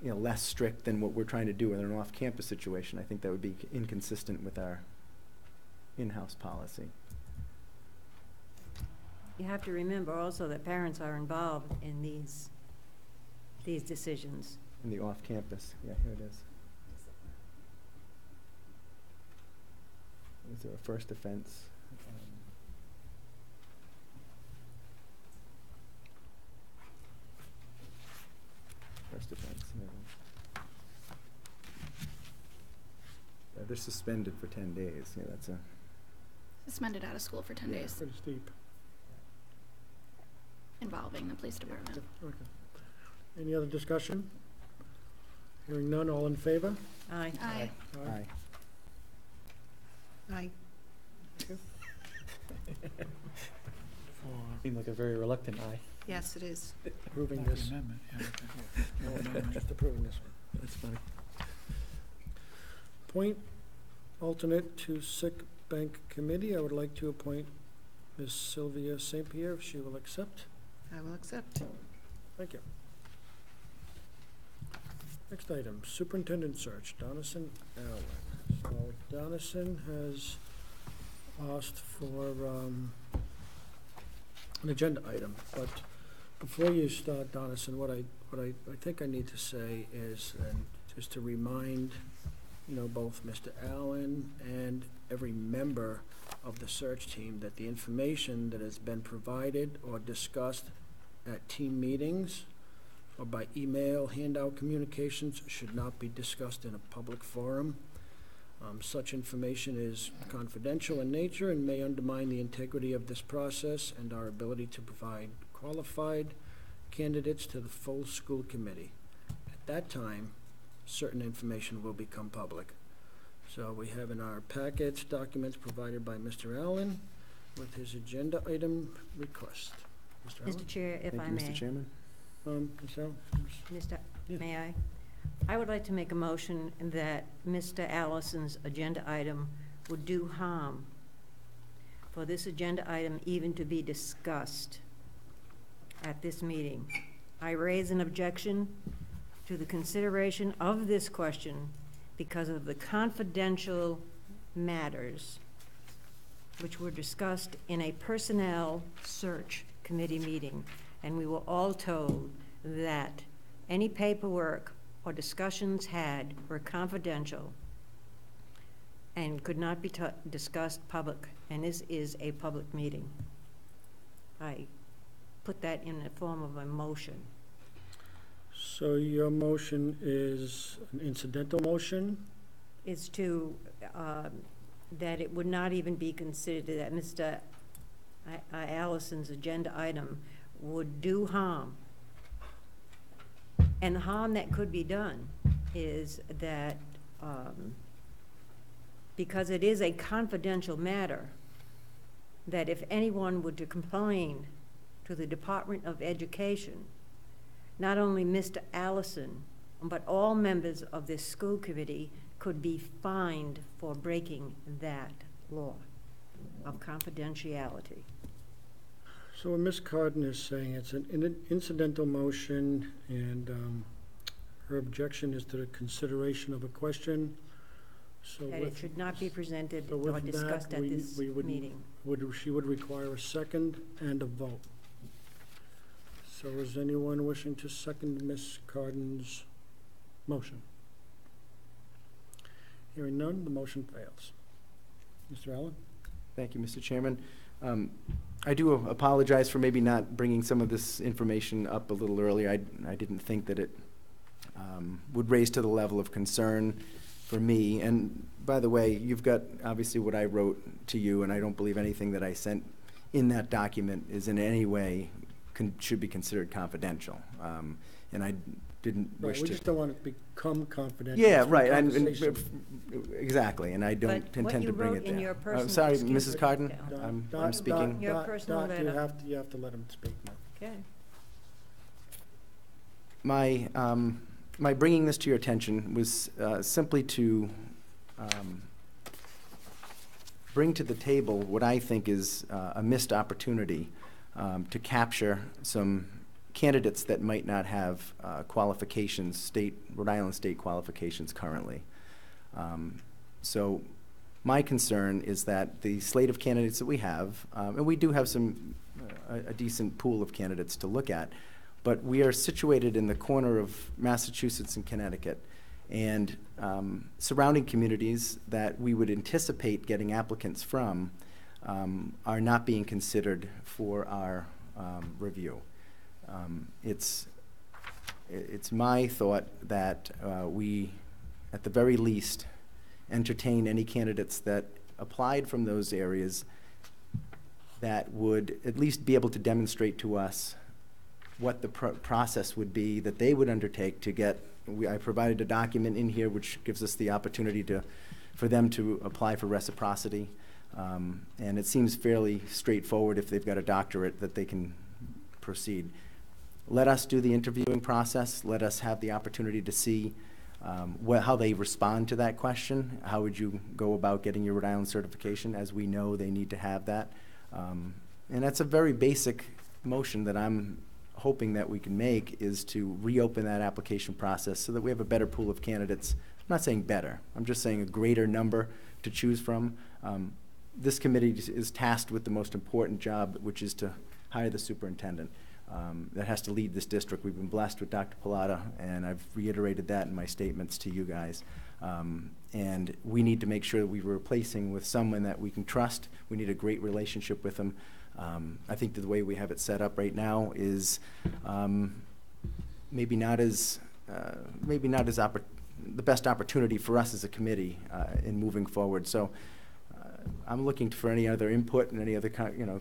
less strict than what we're trying to do in an off-campus situation, I think that would be inconsistent with our in-house policy. You have to remember also that parents are involved in these decisions. In the off-campus, yeah, here it is. Is there a first offense? First offense, they're suspended for 10 days, yeah, that's a. Suspended out of school for 10 days, Pretty steep. involving the police department. Okay. Any other discussion? Hearing none, all in favor? Aye. Aye. Aye. Aye. Seemed like a very reluctant aye. Yes, it is. Approving Back this. amendment, yeah. No amendment, just approving this one. That's funny. Appoint alternate to sick bank committee. I would like to appoint Ms. Sylvia St. Pierre, if she will accept. I will accept. Thank you. Next item, Superintendent Search, Donison Allen. So Donison has asked for an agenda item, but before you start, Donison, what I think I need to say is, and just to remind, both Mr. Allen and every member of the search team that the information that has been provided or discussed at team meetings or by email, handout communications should not be discussed in a public forum. Such information is confidential in nature and may undermine the integrity of this process and our ability to provide qualified candidates to the full school committee. At that time, certain information will become public. So we have in our packets documents provided by Mr. Allen with his agenda item request. Mr. Allen? Mr. Chair, if I Thank you, may. Mr. Chairman. Ms. Allen? Yeah. May I? I would like to make a motion that Mr. Allison's agenda item would do harm for this agenda item even to be discussed at this meeting. I raise an objection to the consideration of this question because of the confidential matters which were discussed in a personnel search committee meeting, and we were all told that any paperwork or discussions had were confidential and could not be discussed public, and this is a public meeting. I put that in the form of a motion. So your motion is an incidental motion? Is to, that it would not even be considered that Mr. Allison's agenda item would do harm. And the harm that could be done is that, because it is a confidential matter, that if anyone were to complain to the Department of Education, not only Mr. Allison, but all members of this school committee could be fined for breaking that law of confidentiality. So what Ms. Carden is saying, it's an incidental motion, and her objection is to the consideration of a question. So That it with, should not be presented so or with discussed that, at we this would, meeting. she would require a second and a vote. So is anyone wishing to second Ms. Carden's motion? Hearing none, the motion fails. Mr. Allen? Thank you, Mr. Chairman. I do apologize for maybe not bringing some of this information up a little earlier. I didn't think that it would raise to the level of concern for me. And by the way, you've got obviously what I wrote to you, and I don't believe anything that I sent in that document is in any way should be considered confidential. And I didn't Right, wish we to. just don't want it to become confidential. Yeah, through right, conversation. Exactly, and I don't But what intend you to bring wrote it in there. your personal- Sorry, excuse Mrs. me. Carden, Don- I'm speaking. Your Dot, personal Dot, letter. you have to let him speak now. Okay. My bringing this to your attention was simply to bring to the table what I think is a missed opportunity to capture some candidates that might not have qualifications, Rhode Island state qualifications currently. So my concern is that the slate of candidates that we have, and we do have a decent pool of candidates to look at, but we are situated in the corner of Massachusetts and Connecticut, and surrounding communities that we would anticipate getting applicants from are not being considered for our review. It's my thought that we, at the very least, entertain any candidates that applied from those areas that would at least be able to demonstrate to us what the process would be that they would undertake to get. I provided a document in here which gives us the opportunity for them to apply for reciprocity. And it seems fairly straightforward if they've got a doctorate that they can proceed. Let us do the interviewing process. Let us have the opportunity to see how they respond to that question. How would you go about getting your Rhode Island certification? As we know, they need to have that. And that's a very basic motion that I'm hoping that we can make, is to reopen that application process so that we have a better pool of candidates. I'm not saying better. I'm just saying a greater number to choose from. This committee is tasked with the most important job, which is to hire the superintendent that has to lead this district. We've been blessed with Dr. Pilata, and I've reiterated that in my statements to you guys. And we need to make sure that we're replacing with someone that we can trust. We need a great relationship with them. I think that the way we have it set up right now is maybe not as the best opportunity for us as a committee in moving forward. So I'm looking for any other input and any other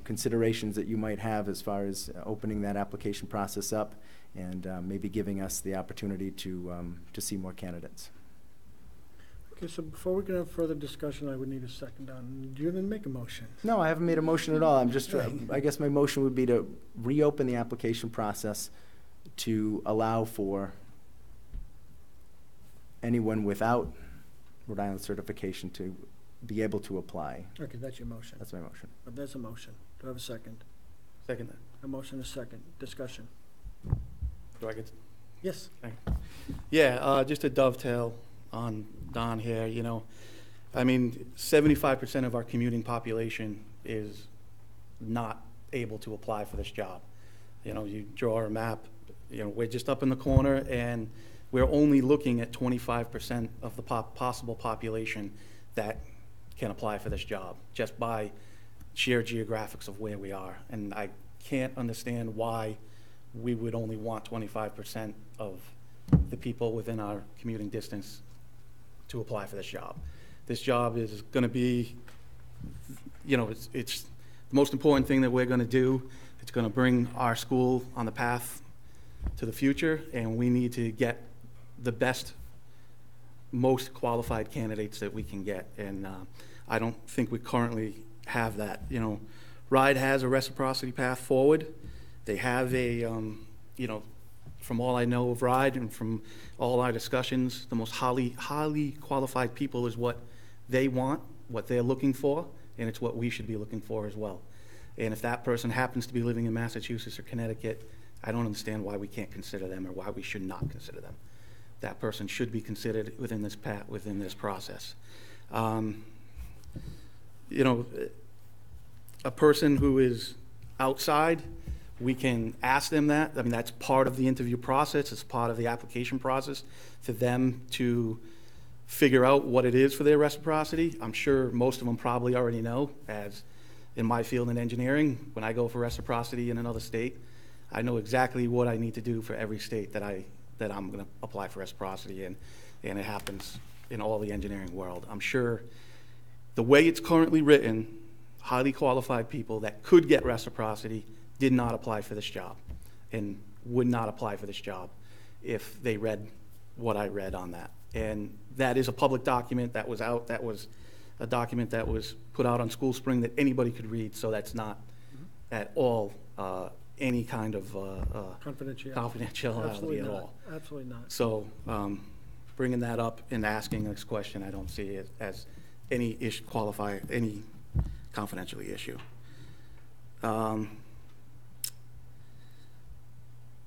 considerations that you might have as far as opening that application process up and maybe giving us the opportunity to see more candidates. Okay, so before we can have further discussion, I would need a second on, you didn't make a motion. No, I haven't made a motion at all. I'm just, I guess my motion would be to reopen the application process to allow for anyone without Rhode Island certification to be able to apply. Okay, that's your motion. That's my motion. But there's a motion. Do I have a second? Second that. A motion, a second. Discussion. Do I get to? Yes. Yeah, just to dovetail on Don here, 75% of our commuting population is not able to apply for this job. You draw a map, we're just up in the corner, and we're only looking at 25% of the possible population that can apply for this job, just by sheer geographics of where we are. And I can't understand why we would only want 25% of the people within our commuting distance to apply for this job. This job is going to be, it's the most important thing that we're going to do. It's going to bring our school on the path to the future, and we need to get the best, most qualified candidates that we can get. And I don't think we currently have that. RIDE has a reciprocity path forward. They have a, from all I know of RIDE and from all our discussions, the most highly qualified people is what they want, what they're looking for, and it's what we should be looking for as well. And if that person happens to be living in Massachusetts or Connecticut, I don't understand why we can't consider them or why we should not consider them. That person should be considered within this process. A person who is outside, we can ask them that. I mean, that's part of the interview process. It's part of the application process for them to figure out what it is for their reciprocity. I'm sure most of them probably already know, as in my field in engineering, when I go for reciprocity in another state, I know exactly what I need to do for every state that I'm going to apply for reciprocity in, and it happens in all the engineering world. I'm sure the way it's currently written, highly qualified people that could get reciprocity did not apply for this job and would not apply for this job if they read what I read on that. And that is a public document that was out. That was a document that was put out on School Spring that anybody could read, so that's not at all any kind of confidentiality at all. Absolutely not. So bringing that up and asking this question, I don't see it as any issue, any confidentiality issue.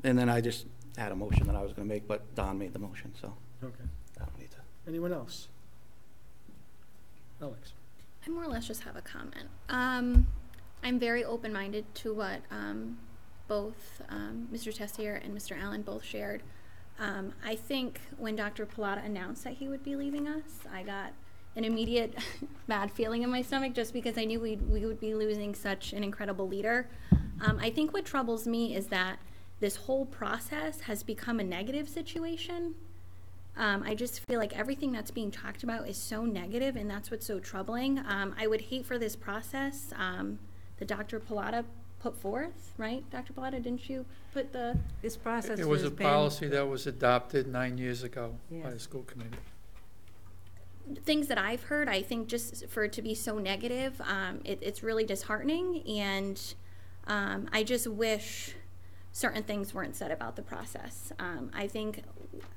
And then I just had a motion that I was going to make, but Don made the motion, so Okay. I don't need to. Anyone else? Alex? I more or less just have a comment. I'm very open-minded to what both Mr. Tessier and Mr. Allen both shared. I think when Dr. Pilata announced that he would be leaving us, I got an immediate bad feeling in my stomach just because I knew we would be losing such an incredible leader. I think what troubles me is that this whole process has become a negative situation. I just feel like everything that's being talked about is so negative, and that's what's so troubling. I would hate for this process that Dr. Pilata put forth, right? Dr. Pilata, didn't you put the... This process It was has a been- policy that was adopted 9 years ago by Yes. the school committee. things that I've heard, I think just for it to be so negative, it's really disheartening, and I just wish certain things weren't said about the process. I think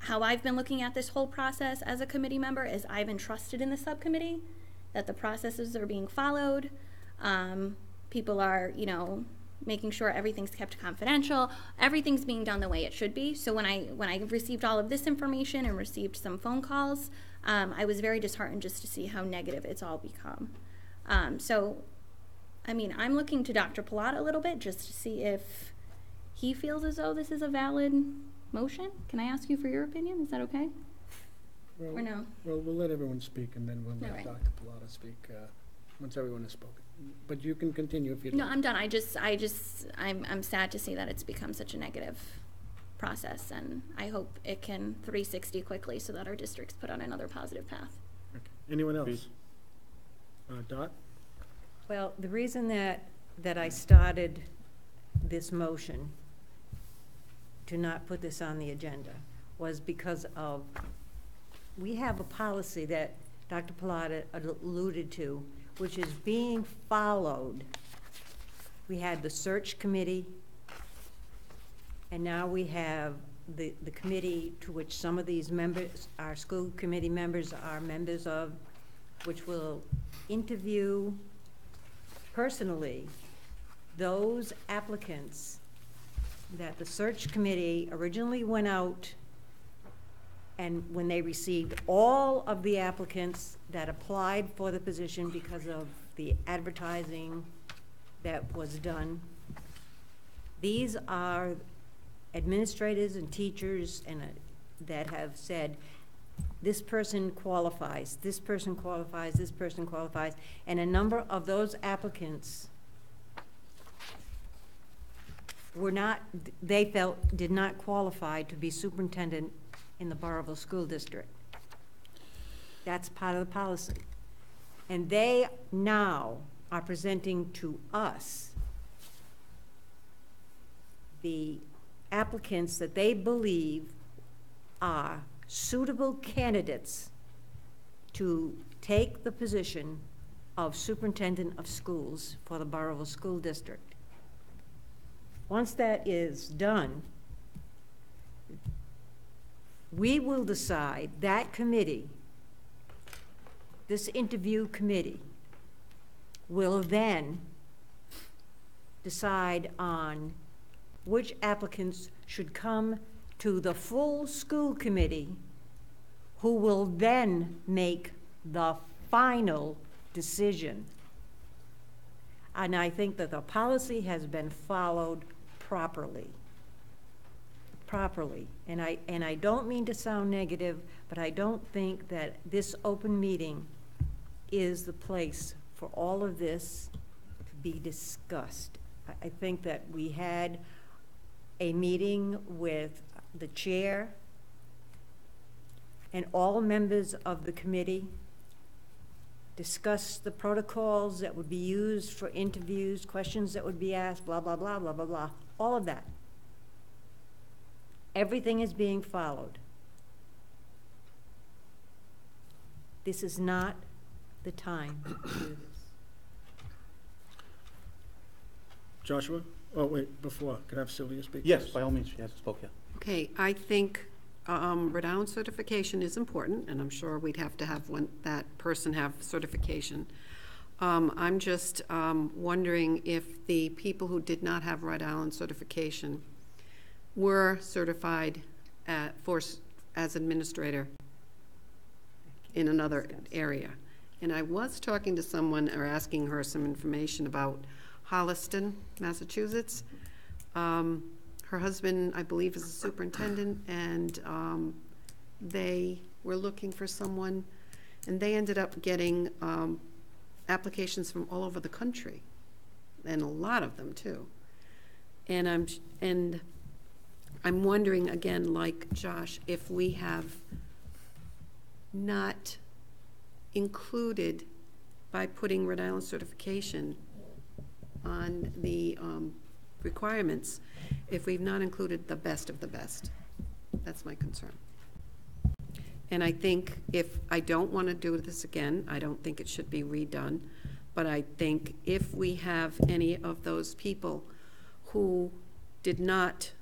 how I've been looking at this whole process as a committee member is I've entrusted in the subcommittee that the processes are being followed. People are, making sure everything's kept confidential. Everything's being done the way it should be. So when I received all of this information and received some phone calls, I was very disheartened just to see how negative it's all become. So, I'm looking to Dr. Pilata a little bit just to see if he feels as though this is a valid motion. Can I ask you for your opinion? Is that okay? Well, Or no? Well, we'll let everyone speak, and then we'll let All right. Dr. Pilata speak once everyone has spoken. But you can continue if you'd No, like. I'm done. I'm sad to see that it's become such a negative process, and I hope it can 360 quickly so that our district's put on another positive path. Okay. Anyone else? Dot? Well, the reason that I started this motion to not put this on the agenda was because of, we have a policy that Dr. Pilata alluded to, which is being followed. We had the search committee, and now we have the committee to which some of these members, our school committee members are members of, which will interview personally those applicants that the search committee originally went out, and when they received all of the applicants that applied for the position because of the advertising that was done, these are administrators and teachers that have said, this person qualifies, this person qualifies, this person qualifies, and a number of those applicants were not, they felt, did not qualify to be superintendent in the Burrillville School District. That's part of the policy. And they now are presenting to us the applicants that they believe are suitable candidates to take the position of superintendent of schools for the Burrillville School District. Once that is done, we will decide, that committee, this interview committee, will then decide on which applicants should come to the full school committee, who will then make the final decision. And I think that the policy has been followed properly. And I don't mean to sound negative, but I don't think that this open meeting is the place for all of this to be discussed. I think that we had a meeting with the chair and all members of the committee, discussed the protocols that would be used for interviews, questions that would be asked, blah, blah, blah, blah, blah, blah, all of that. Everything is being followed. This is not the time to do this. Joshua? Oh, wait, before, could I have Sylvia speak? Yes, first? by all means, she hasn't spoke yet. Okay, I think Rhode Island certification is important, and I'm sure we'd have to have that person have certification. I'm just wondering if the people who did not have Rhode Island certification were certified as administrator in another area. And I was talking to someone or asking her some information about Holliston, Massachusetts. Her husband, I believe, is a superintendent, and they were looking for someone, and they ended up getting applications from all over the country, and a lot of them too. And I'm wondering, again, like Josh, if we have not included, by putting Rhode Island certification on the requirements, if we've not included the best of the best. That's my concern. And I think if, I don't want to do this again, I don't think it should be redone, but I think if we have any of those people who did not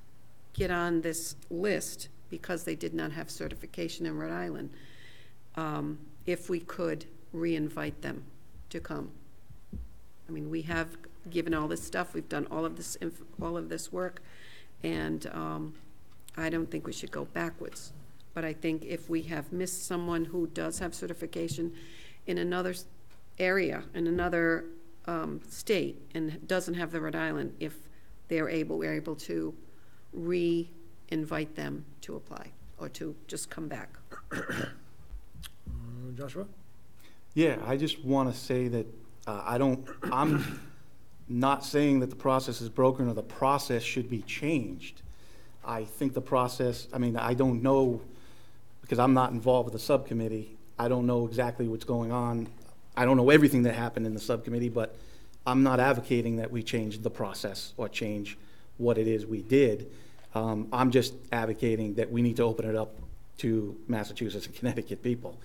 get on this list because they did not have certification in Rhode Island, if we could re-invite them to come. I mean, we have given all this stuff, we've done all of this work, and I don't think we should go backwards. But I think if we have missed someone who does have certification in another area, in another state, and doesn't have the Rhode Island, if we're able to re-invite them to apply, or to just come back. Joshua? Yeah, I just want to say that I'm not saying that the process is broken or the process should be changed. I think the process, I mean, I don't know, because I'm not involved with the subcommittee. I don't know exactly what's going on. I don't know everything that happened in the subcommittee, but I'm not advocating that we change the process or change what it is we did. I'm just advocating that we need to open it up to Massachusetts and Connecticut people.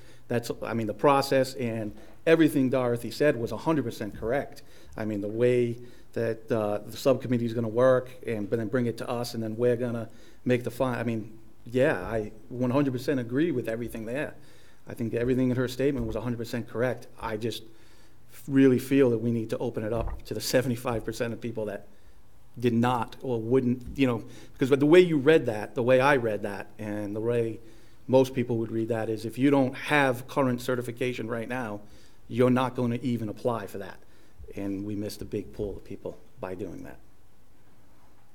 I mean, the process and everything Dorothy said was 100% correct. I mean, the way that the subcommittee is going to work and then bring it to us, and then we're going to make the final. I mean, yeah, I 100% agree with everything there. I think everything in her statement was 100% correct. I just really feel that we need to open it up to the 75% of people that did not or wouldn't, because the way you read that, the way I read that, and the way most people would read that is if you don't have current certification right now, you're not going to even apply for that. And we missed a big pool of people by doing that.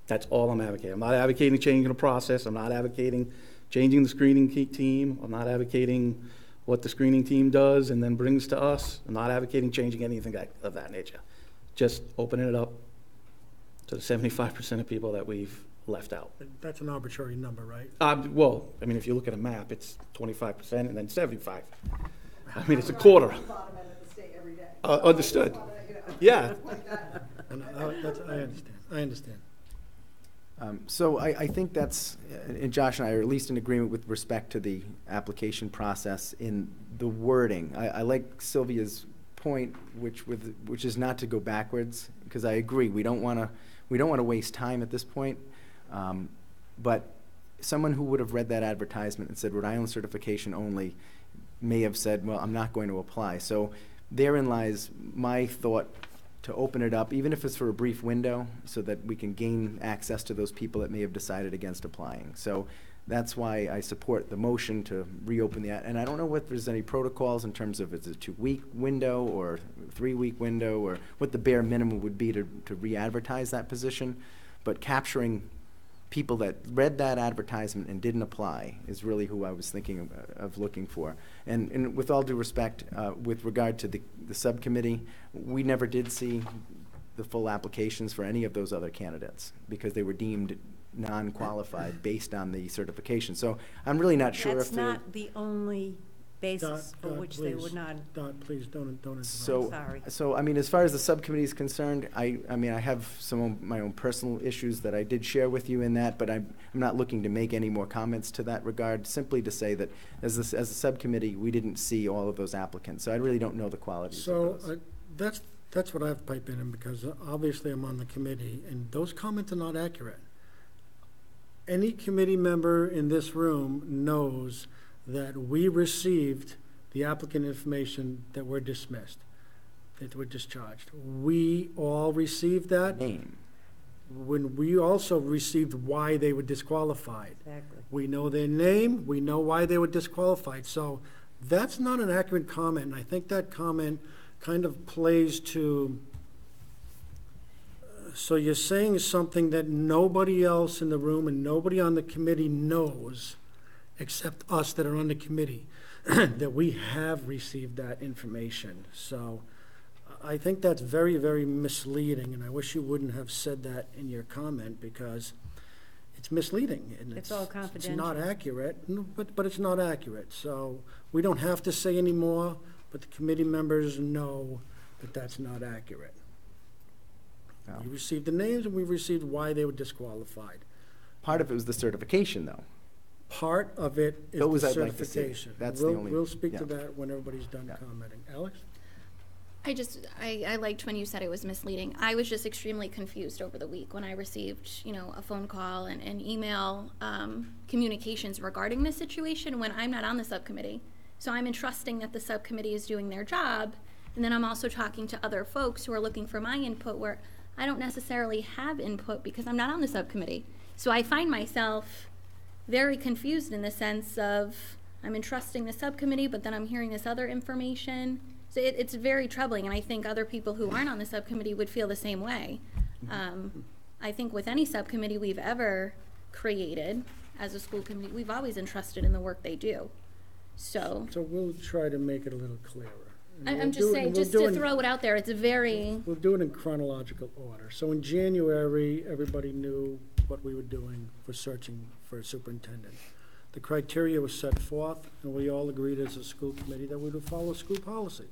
That's all I'm advocating. I'm not advocating changing the process. I'm not advocating changing the screening team. I'm not advocating what the screening team does and then brings to us. I'm not advocating changing anything of that nature. Just opening it up to the 75% of people that we've left out. That's an arbitrary number, right? Well, I mean, if you look at a map, it's 25% and then 75. I mean, it's a quarter. Bottom end of the state every day. Understood. Yeah. I understand. So I think that's, and Josh and I are at least in agreement with respect to the application process in the wording. I like Sylvia's point, which is not to go backwards, because I agree, we don't want to waste time at this point. But someone who would have read that advertisement and said Rhode Island certification only may have said, well, I'm not going to apply. So therein lies my thought to open it up, even if it's for a brief window, so that we can gain access to those people that may have decided against applying. So that's why I support the motion to reopen the, and I don't know if there's any protocols in terms of it's a 2-week window or 3-week window, or what the bare minimum would be to re-advertise that position. But capturing people that read that advertisement and didn't apply is really who I was thinking of looking for. And with all due respect, with regard to the subcommittee, we never did see the full applications for any of those other candidates because they were deemed non-qualified based on the certification. So I'm really not sure if That's not the only basis for which they would not. Dot, please don't interrupt. Sorry. So I mean, as far as the subcommittee is concerned, I mean, I have some of my own personal issues that I did share with you in that, but I'm not looking to make any more comments to that regard, simply to say that as a subcommittee, we didn't see all of those applicants. So I really don't know the qualities of those. That's what I've piped in, because obviously I'm on the committee, and those comments are not accurate. Any committee member in this room knows that we received the applicant information that were dismissed, that were discharged. We all received that. Name. When we also received why they were disqualified. Exactly. We know their name, we know why they were disqualified. So that's not an accurate comment, and I think that comment kind of plays to, so you're saying something that nobody else in the room and nobody on the committee knows, except us that are on the committee, that we have received that information. So I think that's very, very misleading, and I wish you wouldn't have said that in your comment, because it's misleading. And It's all confidential. It's not accurate, but it's not accurate. So we don't have to say any more, but the committee members know that that's not accurate. No. We received the names, and we received why they were disqualified. Part of it was the certification, though. part of it is Those the I'd like to see. certification. That's the only- We'll speak to yeah. that when everybody's done Yeah. commenting. Alex? I liked when you said it was misleading. I was just extremely confused over the week when I received, a phone call and email communications regarding this situation when I'm not on the subcommittee. So I'm entrusting that the subcommittee is doing their job, and then I'm also talking to other folks who are looking for my input where I don't necessarily have input because I'm not on the subcommittee. So I find myself very confused in the sense of I'm entrusting the subcommittee, but then I'm hearing this other information. So it's very troubling, and I think other people who aren't on the subcommittee would feel the same way. I think with any subcommittee we've ever created as a school committee, we've always entrusted in the work they do. So we'll try to make it a little clearer. And I'm we'll just do it- saying, and we'll just do to it- throw it out there, it's a very, We'll do it in chronological order. So in January, everybody knew what we were doing for searching for a superintendent. The criteria was set forth, and we all agreed as a school committee that we would follow school policy.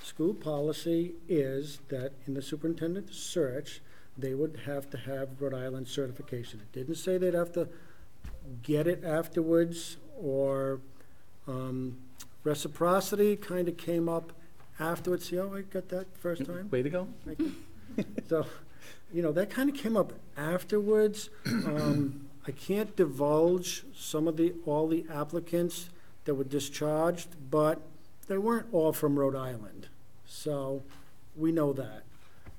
School policy is that in the superintendent search, they would have to have Rhode Island certification. It didn't say they'd have to get it afterwards, or reciprocity kind of came up afterwards. See how I got that first time? Way to go. Thank you. So, that kind of came up afterwards. I can't divulge all the applicants that were discharged, but they weren't all from Rhode Island. So we know that.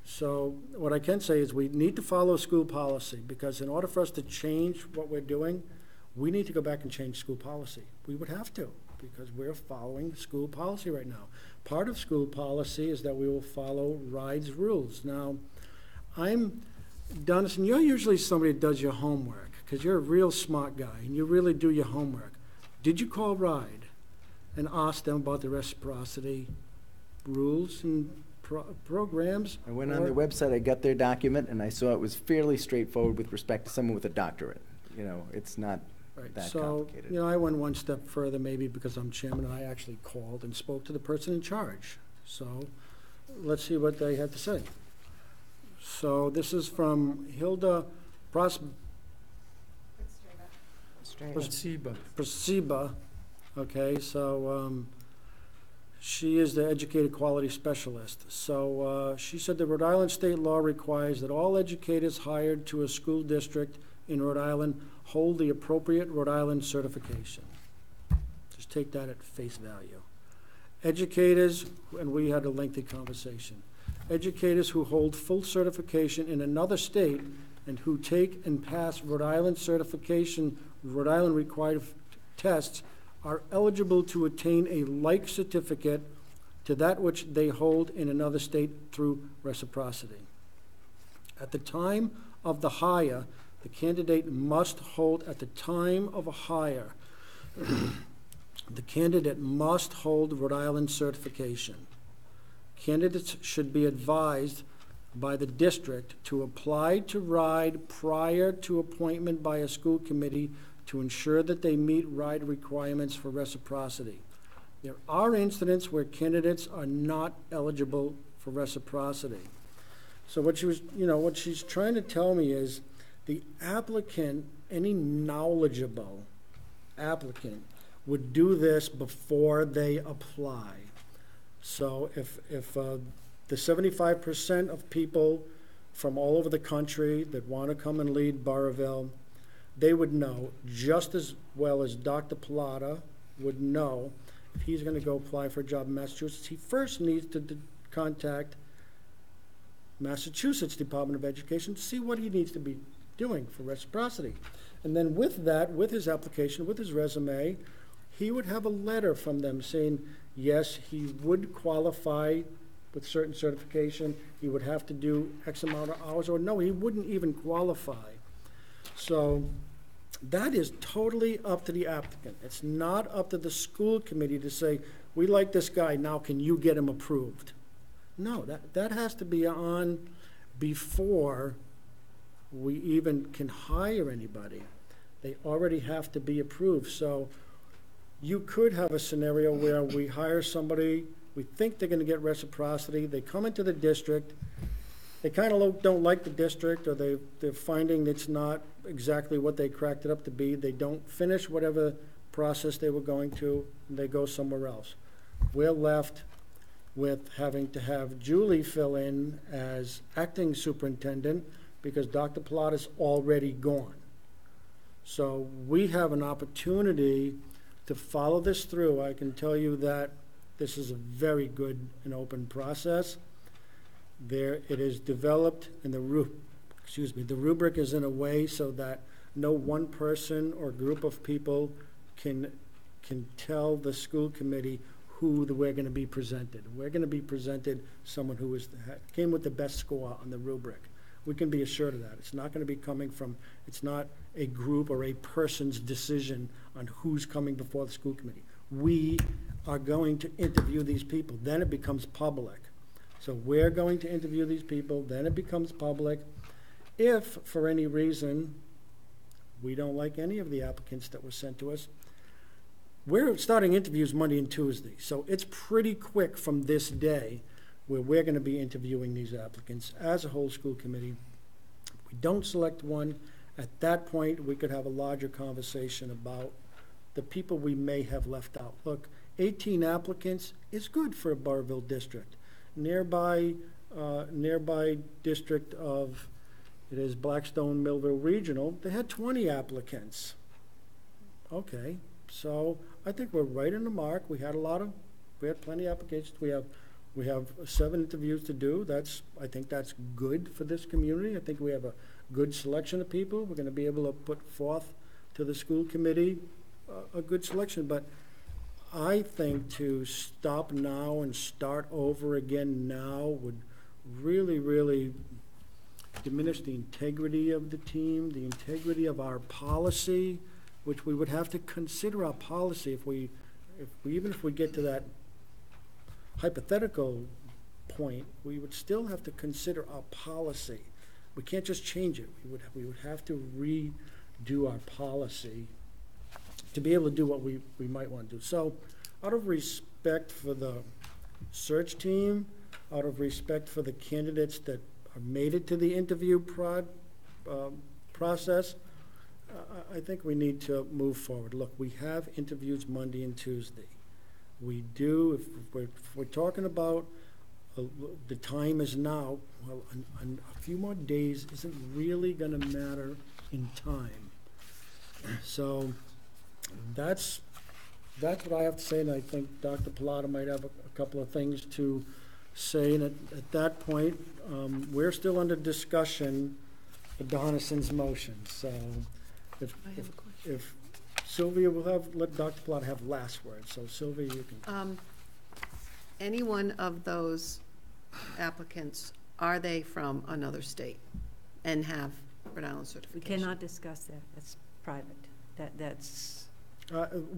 So what I can say is we need to follow school policy, because in order for us to change what we're doing, we need to go back and change school policy. We would have to, because we're following school policy right now. Part of school policy is that we will follow RIDE's rules. Now, Donna, you're usually somebody that does your homework, because you're a real smart guy, and you really do your homework. Did you call RIDE and ask them about the reciprocity rules and programs? I went on their website, I got their document, and I saw it was fairly straightforward with respect to someone with a doctorate. It's not that complicated. So, I went one step further, maybe because I'm chairman, and I actually called and spoke to the person in charge. So let's see what they had to say. So this is from Hilda Prasiba. Okay, so she is the educator quality specialist. So she said the Rhode Island state law requires that all educators hired to a school district in Rhode Island hold the appropriate Rhode Island certification. Just take that at face value. Educators, and we had a lengthy conversation, educators who hold full certification in another state and who take and pass Rhode Island certification, Rhode Island required tests, are eligible to attain a like certificate to that which they hold in another state through reciprocity. At the time of the hire, the candidate must hold, at the time of a hire, the candidate must hold Rhode Island certification. Candidates should be advised by the district to apply to RIDE prior to appointment by a school committee to ensure that they meet RIDE requirements for reciprocity. There are incidents where candidates are not eligible for reciprocity. So what she's trying to tell me is the applicant, any knowledgeable applicant, would do this before they apply. So if the 75% of people from all over the country that want to come and lead Burrillville, they would know just as well as Dr. Pilata would know if he's going to go apply for a job in Massachusetts, he first needs to contact Massachusetts Department of Education to see what he needs to be doing for reciprocity. And then with that, with his application, with his resume, he would have a letter from them saying, yes, he would qualify with certain certification, he would have to do X amount of hours, or no, he wouldn't even qualify. So that is totally up to the applicant. It's not up to the school committee to say, we like this guy, now can you get him approved? No, that has to be on before we even can hire anybody. They already have to be approved. So you could have a scenario where we hire somebody, we think they're going to get reciprocity, they come into the district, they kind of don't like the district, or they're finding it's not exactly what they cracked it up to be. They don't finish whatever process they were going to, and they go somewhere else. We're left with having to have Julie fill in as acting superintendent because Dr. Plata's already gone. So we have an opportunity to follow this through. I can tell you that this is a very good and open process. There, it is developed, and the rubric is in a way so that no one person or group of people can tell the school committee who we're going to be presented. We're going to be presented someone who came with the best score on the rubric. We can be assured of that. It's not going to be coming from, it's not a group or a person's decision on who's coming before the school committee. We are going to interview these people. Then it becomes public. So we're going to interview these people. Then it becomes public. If, for any reason, we don't like any of the applicants that were sent to us, we're starting interviews Monday and Tuesday. So it's pretty quick from this day where we're going to be interviewing these applicants as a whole school committee. If we don't select one, at that point, we could have a larger conversation about the people we may have left out. Look, 18 applicants is good for a Burrillville district. Nearby district of, it is Blackstone Millville Regional, they had 20 applicants. Okay, so I think we're right in the mark. We had plenty of applications. We have 7 interviews to do. I think that's good for this community. I think we have a good selection of people. We're going to be able to put forth to the school committee a good selection. But I think to stop now and start over again now would really, really diminish the integrity of the team, the integrity of our policy, which we would have to consider our policy even if we get to that hypothetical point, we would still have to consider our policy. We can't just change it. We would have to redo our policy to be able to do what we might want to do. So out of respect for the search team, out of respect for the candidates that have made it to the interview process, I think we need to move forward. Look, we have interviews Monday and Tuesday. We do, if we're talking about the time is now, well, a few more days isn't really going to matter in time. So that's what I have to say, and I think Dr. Plata might have a couple of things to say. And at that point, we're still under discussion for Donnison's motion. So if Sylvia will let Dr. Plata have last word. So Sylvia, you can. Any one of those applicants, are they from another state and have Rhode Island We certification? cannot discuss that. That's private. That's.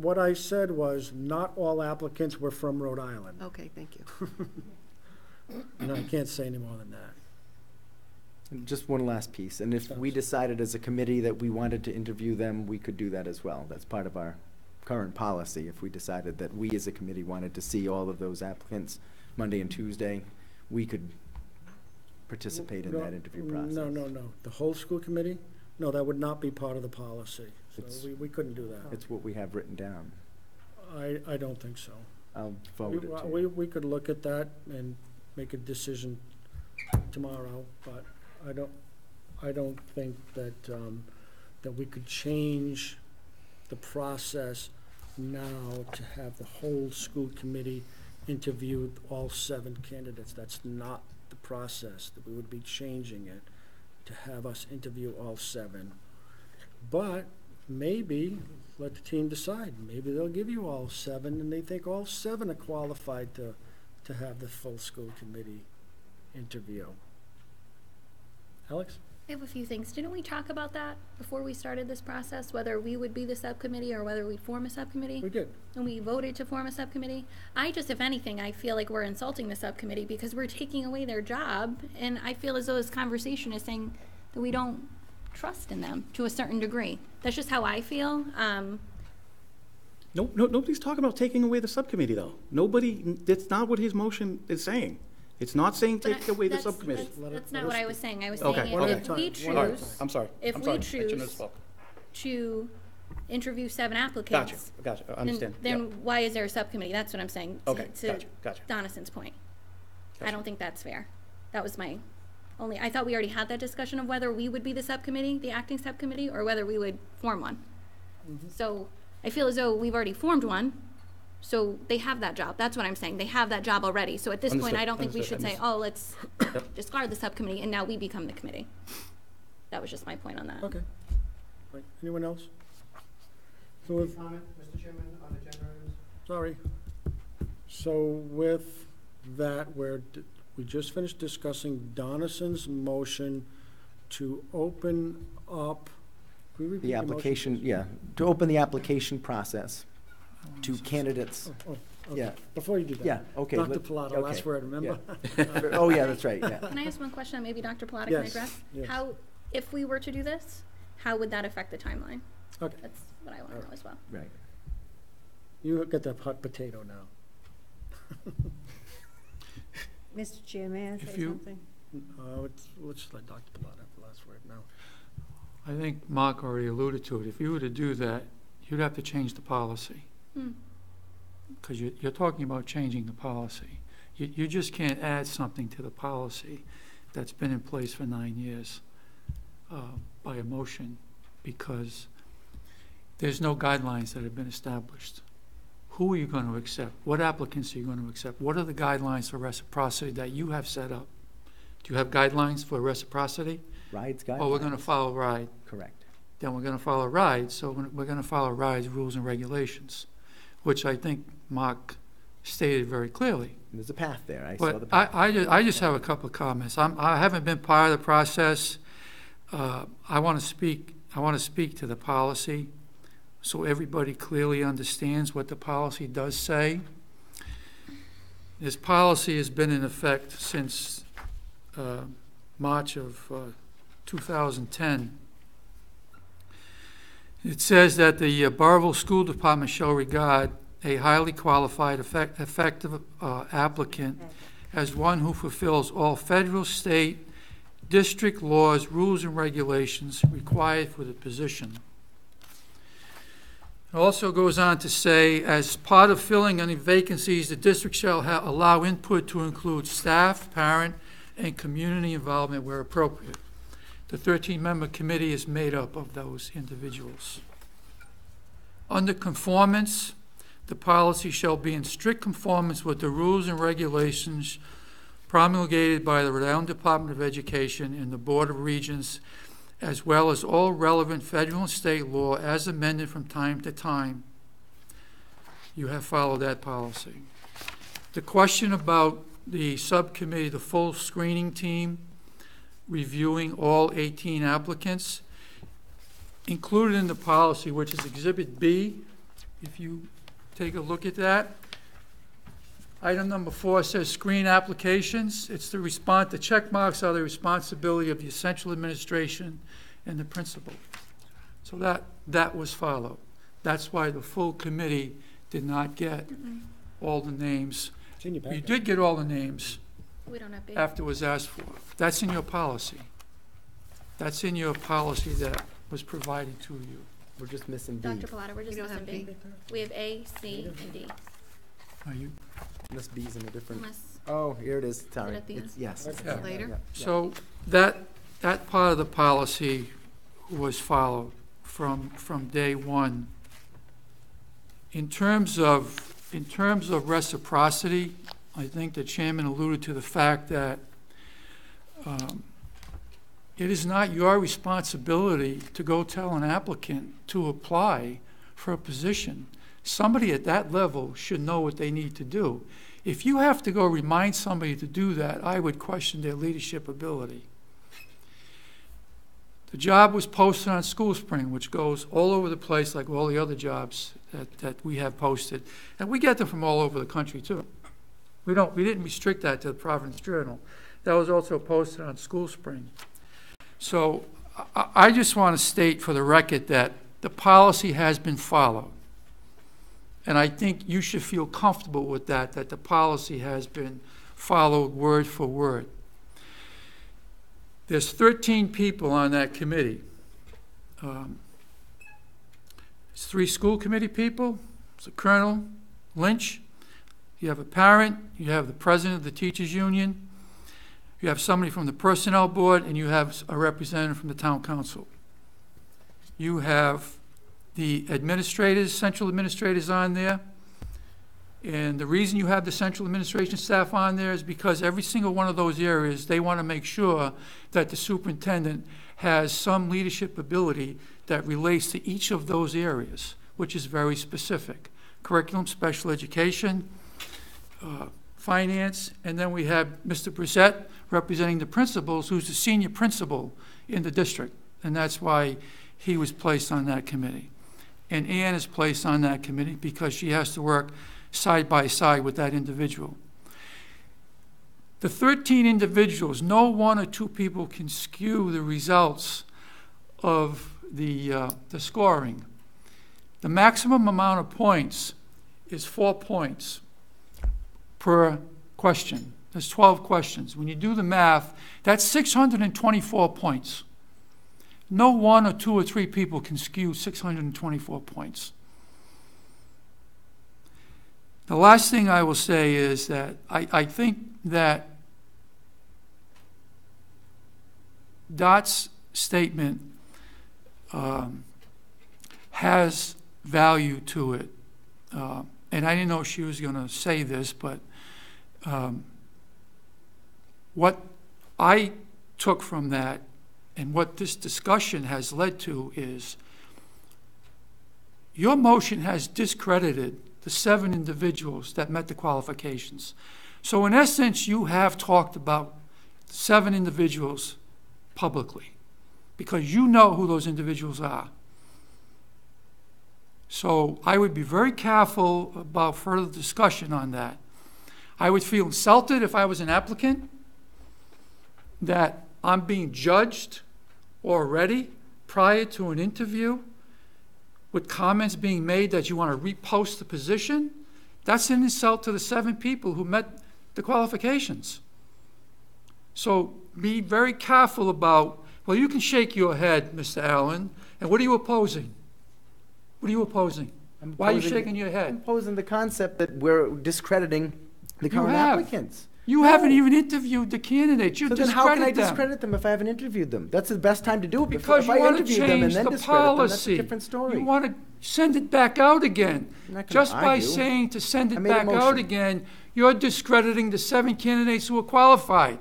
What I said was not all applicants were from Rhode Island. Okay, thank you. And I can't say any more than that. And just one last piece, and if we decided as a committee that we wanted to interview them, we could do that as well. That's part of our current policy. If we decided that we as a committee wanted to see all of those applicants Monday and Tuesday, we could participate in that interview process. No. The whole school committee? No, that would not be part of the policy. So we couldn't do that. It's what we have written down. I don't think so. I'll forward it to you. We could look at that and make a decision tomorrow, but I don't think that that we could change the process now to have the whole school committee interview all 7 candidates. That's not the process, that we would be changing it to have us interview all 7. But maybe let the team decide. Maybe they'll give you all 7 and they think all 7 are qualified to have the full school committee interview. Alex? I have a few things. Didn't we talk about that before we started this process, whether we would be the subcommittee or whether we'd form a subcommittee? We did. And we voted to form a subcommittee? If anything, I feel like we're insulting the subcommittee because we're taking away their job, and I feel as though this conversation is saying that we don't trust in them to a certain degree. That's just how I feel. Nobody's talking about taking away the subcommittee, though. That's not what his motion is saying. It's not saying But take away the that's- subcommittee. That's not what I was saying. I was Okay, saying okay. if we All right, choose I'm sorry. if I'm we sorry. I choose shouldn't have spoke. to interview 7 Gotcha, applicants, gotcha, I then, understand. then Yep. why is there a subcommittee? That's what I'm saying. Okay, To gotcha. Donnison's point. I Gotcha. don't think that's fair. That was my only, I thought we already had that discussion of whether we would be the subcommittee, the acting subcommittee, or whether we would form one. So I feel as though we've already formed one, so they have that job. That's what I'm saying. They have that job already. So at this point, Understood, I don't think we should understood, say, oh, let's Yep. discard the subcommittee, and now we become the committee. That was just my point on that. Okay. Right. Anyone else? So with, Comment, Mr. Chairman, on agenda items? sorry. So with that, we just finished discussing Donnison's motion to open up, can we repeat The your motion, application, please? yeah, to open the application process to candidates. Oh, okay. Yeah. Before you do that. Yeah, okay. Dr. let- Pilato, okay, last word, remember? yeah. Oh, yeah, that's right, yeah. Can I ask one question, maybe Dr. Pilata can Yes, address? yes. How, if we were to do this, how would that affect the timeline? Okay, That's what I want to know as well. Right. you get the hot potato now. Mr. Chair, may I If say you- something? Let's let Dr. Pilato have the last word now. I think Mark already alluded to it. If you were to do that, you'd have to change the policy. Hmm. Because you're talking about changing the policy. You just can't add something to the policy that's been in place for 9 years by a motion, because there's no guidelines that have been established. Who are you going to accept? What applicants are you going to accept? What are the guidelines for reciprocity that you have set up? Do you have guidelines for reciprocity? Rides guidelines. Or we're going to follow RIDE? Correct. Then we're going to follow RIDE, so we're going to follow RIDE's rules and regulations, which I think Mark stated very clearly. There's a path there, I saw the But path. I just have a couple of comments. I haven't been part of the process. I want to speak to the policy so everybody clearly understands what the policy does say. This policy has been in effect since March of 2010. It says that the Burrillville School Department shall regard a highly qualified, effective applicant as one who fulfills all federal, state, district laws, rules, and regulations required for the position. It also goes on to say, as part of filling any vacancies, the district shall allow input to include staff, parent, and community involvement where appropriate. The 13-member committee is made up of those individuals. Under conformance, the policy shall be in strict conformance with the rules and regulations promulgated by the Rhode Island Department of Education and the Board of Regents, as well as all relevant federal and state law as amended from time to time. You have followed that policy. The question about the subcommittee, the full screening team, reviewing all 18 applicants, included in the policy, which is Exhibit B, if you take a look at that. Item number 4 says screen applications. It's the check marks are the responsibility of the essential administration and the principal. So that was followed. That's why the full committee did not get all the names. It's in your You packet. did get all the names We don't have big. after it was asked for. That's in your policy. That's in your policy that was provided to you. We're just missing B. Dr. Pilata, we're just We don't missing have B. We have A, C, and D. Are you? This B's in a different, Unless, oh, here it is, sorry. at the It's, end? yes. Okay. Yeah, Later? yeah, yeah. So that part of the policy was followed from day one. In terms of reciprocity, I think the chairman alluded to the fact that it is not your responsibility to go tell an applicant to apply for a position. Somebody at that level should know what they need to do. If you have to go remind somebody to do that, I would question their leadership ability. The job was posted on School Spring, which goes all over the place like all the other jobs that we have posted. And we get them from all over the country, too. We didn't restrict that to the Providence Journal. That was also posted on School Spring. So I just want to state for the record that the policy has been followed. And I think you should feel comfortable with that the policy has been followed word for word. There's 13 people on that committee. It's 3 school committee people. It's a colonel, Lynch. You have a parent. You have the president of the teachers union. You have somebody from the personnel board, and you have a representative from the town council. You have the administrators, central administrators on there. And the reason you have the central administration staff on there is because every single one of those areas, they want to make sure that the superintendent has some leadership ability that relates to each of those areas, which is very specific. Curriculum, special education, finance, and then we have Mr. Brissett representing the principals, who's the senior principal in the district, and that's why he was placed on that committee. And Ann is placed on that committee because she has to work side by side with that individual. The 13 individuals, no 1 or 2 people can skew the results of the scoring. The maximum amount of points is 4 points per question. There's 12 questions. When you do the math, that's 624 points. No 1 or 2 or 3 people can skew 624 points. The last thing I will say is that I think that Dot's statement has value to it. And I didn't know she was going to say this, but what I took from that and what this discussion has led to is your motion has discredited the 7 individuals that met the qualifications. So in essence, you have talked about 7 individuals publicly because you know who those individuals are. So I would be very careful about further discussion on that. I would feel insulted if I was an applicant that I'm being judged already prior to an interview with comments being made that you want to repost the position. That's an insult to the 7 people who met the qualifications. So be very careful about, well, you can shake your head, Mr. Allen, and what are you opposing? What are you opposing? Why are you shaking your head? I'm opposing the concept that we're discrediting the current applicants. You haven't even interviewed the candidates. You So then how can I discredit them if I haven't interviewed them? That's the best time to do it. Because if you I want to interview them and change then the discredit them, that's a policy. different story. You want to send it back out again. I'm not gonna Just by argue. saying to send I it made a back out motion. again, you're discrediting the 7 candidates who are qualified.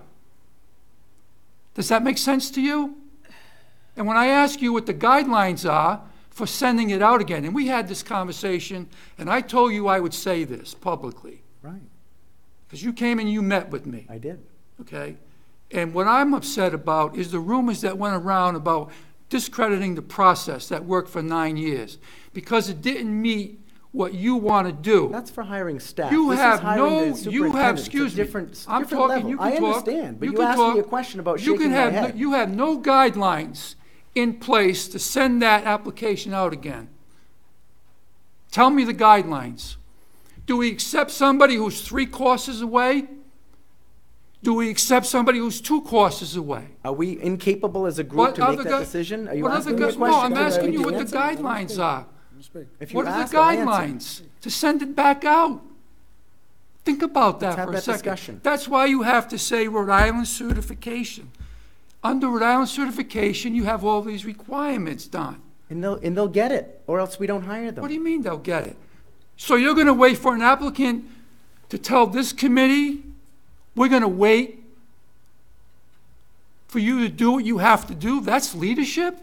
Does that make sense to you? And when I ask you what the guidelines are for sending it out again, and we had this conversation, and I told you I would say this publicly. Right. Because you came and you met with me. I did. Okay? And what I'm upset about is the rumors that went around about discrediting the process that worked for 9 years because it didn't meet what you want to do. That's for hiring staff. You This have is hiring no, the you have, superintendent. excuse It's a me. different, I'm different talking, level. you can I talk. understand, but you can asked talk. me a question about You shaking can my have, head. You have no guidelines in place to send that application out again. Tell me the guidelines. Do we accept somebody who's 3 courses away? Do we accept somebody who's 2 courses away? Are we incapable as a group to make that decision? Are you asking me a question? No, I'm that I asking need you to what the answer? guidelines are. If you What are ask, the I'll answer. guidelines to send it back out? Think about that Let's have for a that second. discussion. That's why you have to say Rhode Island certification. Under Rhode Island certification, you have all these requirements done. And they'll get it, or else we don't hire them. What do you mean they'll get it? So you're going to wait for an applicant to tell this committee, we're going to wait for you to do what you have to do? That's leadership?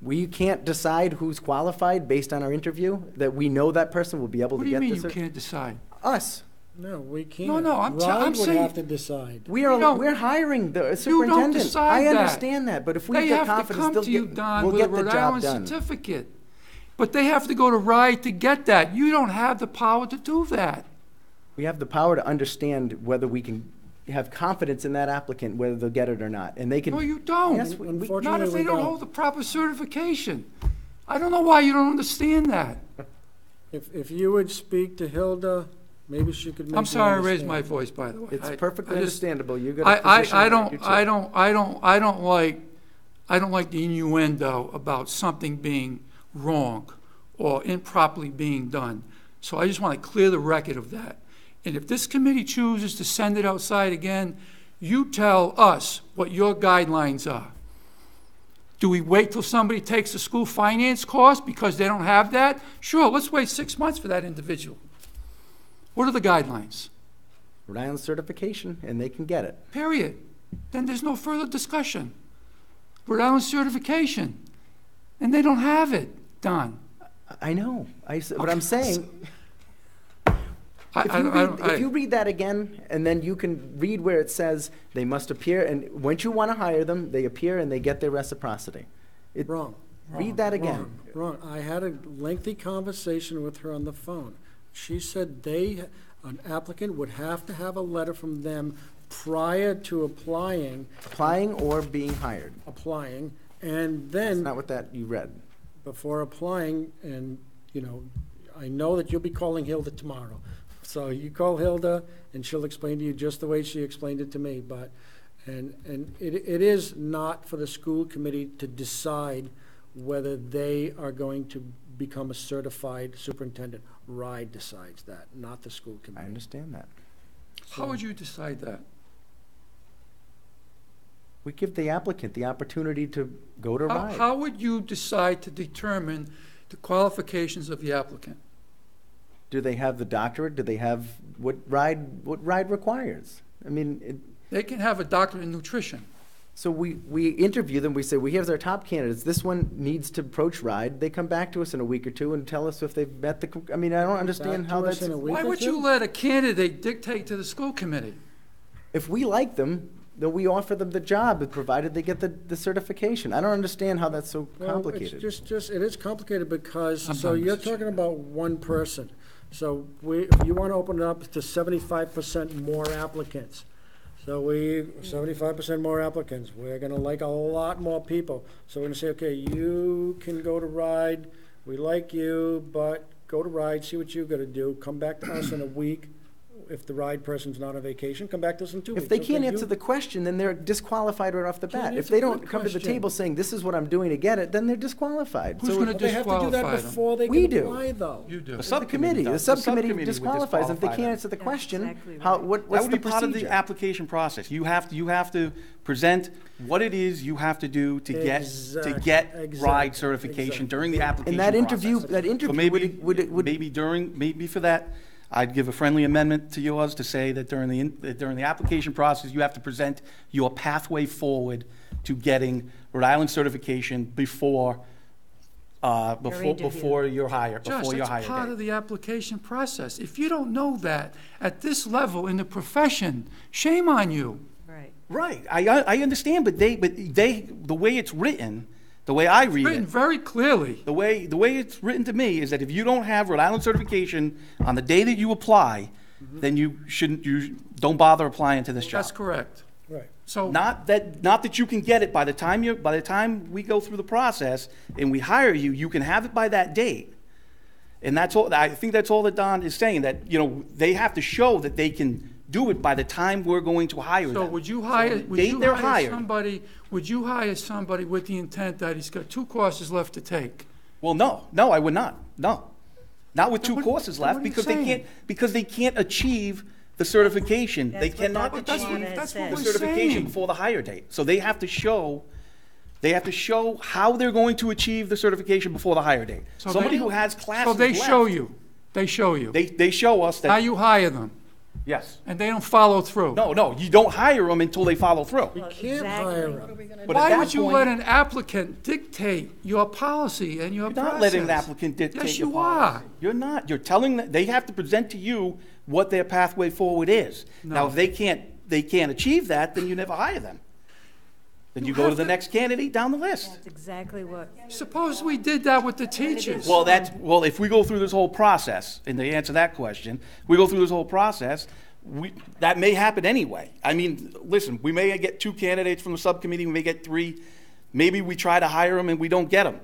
We can't decide who's qualified based on our interview, that we know that person will be able What to do you get mean this. you can't decide? Us. No, we can't. No, I'm Rod would saying- have to decide. We're hiring the superintendent. decide I that. understand that, but if we They get have to confidence, come they'll to you, get, Don, we'll with a get the Rhode job Island done. certificate. But they have to go to RIDE to get that. You don't have the power to do that. We have the power to understand whether we can have confidence in that applicant, whether they'll get it or not, and they can. No, you don't. Yes, Unfortunately, Not if they we don't don't. hold the proper certification. I don't know why you don't understand that. If you would speak to Hilda Maybe she could make I'm you sorry I raised understand. my voice, by the way. It's I perfectly just- understandable. You got a position I that you took. don't like the innuendo about something being wrong or improperly being done. So I just want to clear the record of that. And if this committee chooses to send it outside again, you tell us what your guidelines are. Do we wait till somebody takes a school finance course because they don't have that? Sure, let's wait 6 months for that individual. What are the guidelines? Rhode Island certification, and they can get it. Period. Then there's no further discussion. Rhode Island certification, and they don't have it, Don. I know. But I'm saying, I if you read that again, and then you can read where it says they must appear, and once you want to hire them, they appear and they get their reciprocity. Wrong. Read that again. Wrong. I had a lengthy conversation with her on the phone. She said an applicant would have to have a letter from them prior to applying, Or being hired. and That's then not what you read. before applying, and, I know that you'll be calling Hilda tomorrow. So you call Hilda, and she'll explain to you just the way she explained it to me, but, and it is not for the school committee to decide whether they are going to become a certified superintendent. RIDE decides that, not the school I committee. understand that. How would you decide that? We give the applicant the opportunity to go to RIDE. How would you decide to determine the qualifications of the applicant? Do they have the doctorate? Do they have what RIDE requires? I mean, They can have a doctorate in nutrition. so we interview them. We say, here's our top candidates. This one needs to approach RIDE. They come back to us in a week or two and tell us if they've met the. I mean, I don't understand Back how to us that's. in a week Why or would two? you let a candidate dictate to the school committee? If we like them, then we offer them the job, provided they get the certification. I don't understand how that's so complicated. Well, it's it is complicated because, I'm so done, you're Mr. Chair. talking about one person. So you want to open it up to 75% more applicants. So 75% more applicants, we're gonna like a lot more people. So we're gonna say, okay, you can go to RIDE, we like you, but go to RIDE, see what you gotta do, come back to us in a week. If the RIDE person's not on vacation, come back to us in 2 weeks. If they Okay, can't you- answer the question, then they're disqualified right off the Can't bat. If answer they the don't come to the question. table saying, this is what I'm doing to get it, then they're disqualified. Who's So gonna But they have to do that disqualify them? before they We can do. apply, though. You do. The the committee, the does. subcommittee would disqualifies them. If they disqualify can't them. answer the That's question, exactly how, right. what's That would the be part of the procedure? application process. You have to present what it is you have to do to get Exactly. RIDE certification Exactly. during the application And that process. interview So maybe, would maybe for that, I'd give a friendly amendment to yours to say that during the application process, you have to present your pathway forward to getting Rhode Island certification before you're hired. Josh, Before your that's hire part date. of the application process. If you don't know that at this level in the profession, shame on you. Right. Right, I understand, but the way it's written, the way I read Written it, very clearly. the way it's written to me is that if you don't have Rhode Island certification on the day that you apply, then you don't bother applying to this job. That's correct. Right. So, Not that you can get it by the time we go through the process and we hire you, you can have it by that date. And that's all, I think that's all that Don is saying, that, they have to show that they can do it by the time we're going to hire them. so would you hire, the date they're hired. would you hire somebody with the intent that he's got 2 courses left to take? Well, no, I would not, no. Not with 2 courses then what left, are you because they can't achieve the certification. They That's what cannot Dr. that's achieve what- had that's what said. the we're certification saying. before the hire date. So they have to show how they're going to achieve the certification before the hire date. So Somebody they- who has classes So they show left, you. They show you. They show us How that, you hire them, yes. and they don't follow through. No, you don't hire them until they follow through. We can't Exactly. hire them. But at Why that would you point, let an applicant dictate your policy and your You're process? not letting an applicant dictate Yes, your you policy. are. You're not. You're telling them, they have to present to you what their pathway forward is. Now, No. if they can't achieve that, then you never hire them. Then you You go to have the to- next candidate down the list. That's exactly what, Suppose we did that with the teachers. Well, if we go through this whole process, and to answer that question, we go through this whole process, that may happen anyway. I mean, listen, we may get 2 candidates from the subcommittee, we may get 3. Maybe we try to hire them and we don't get them.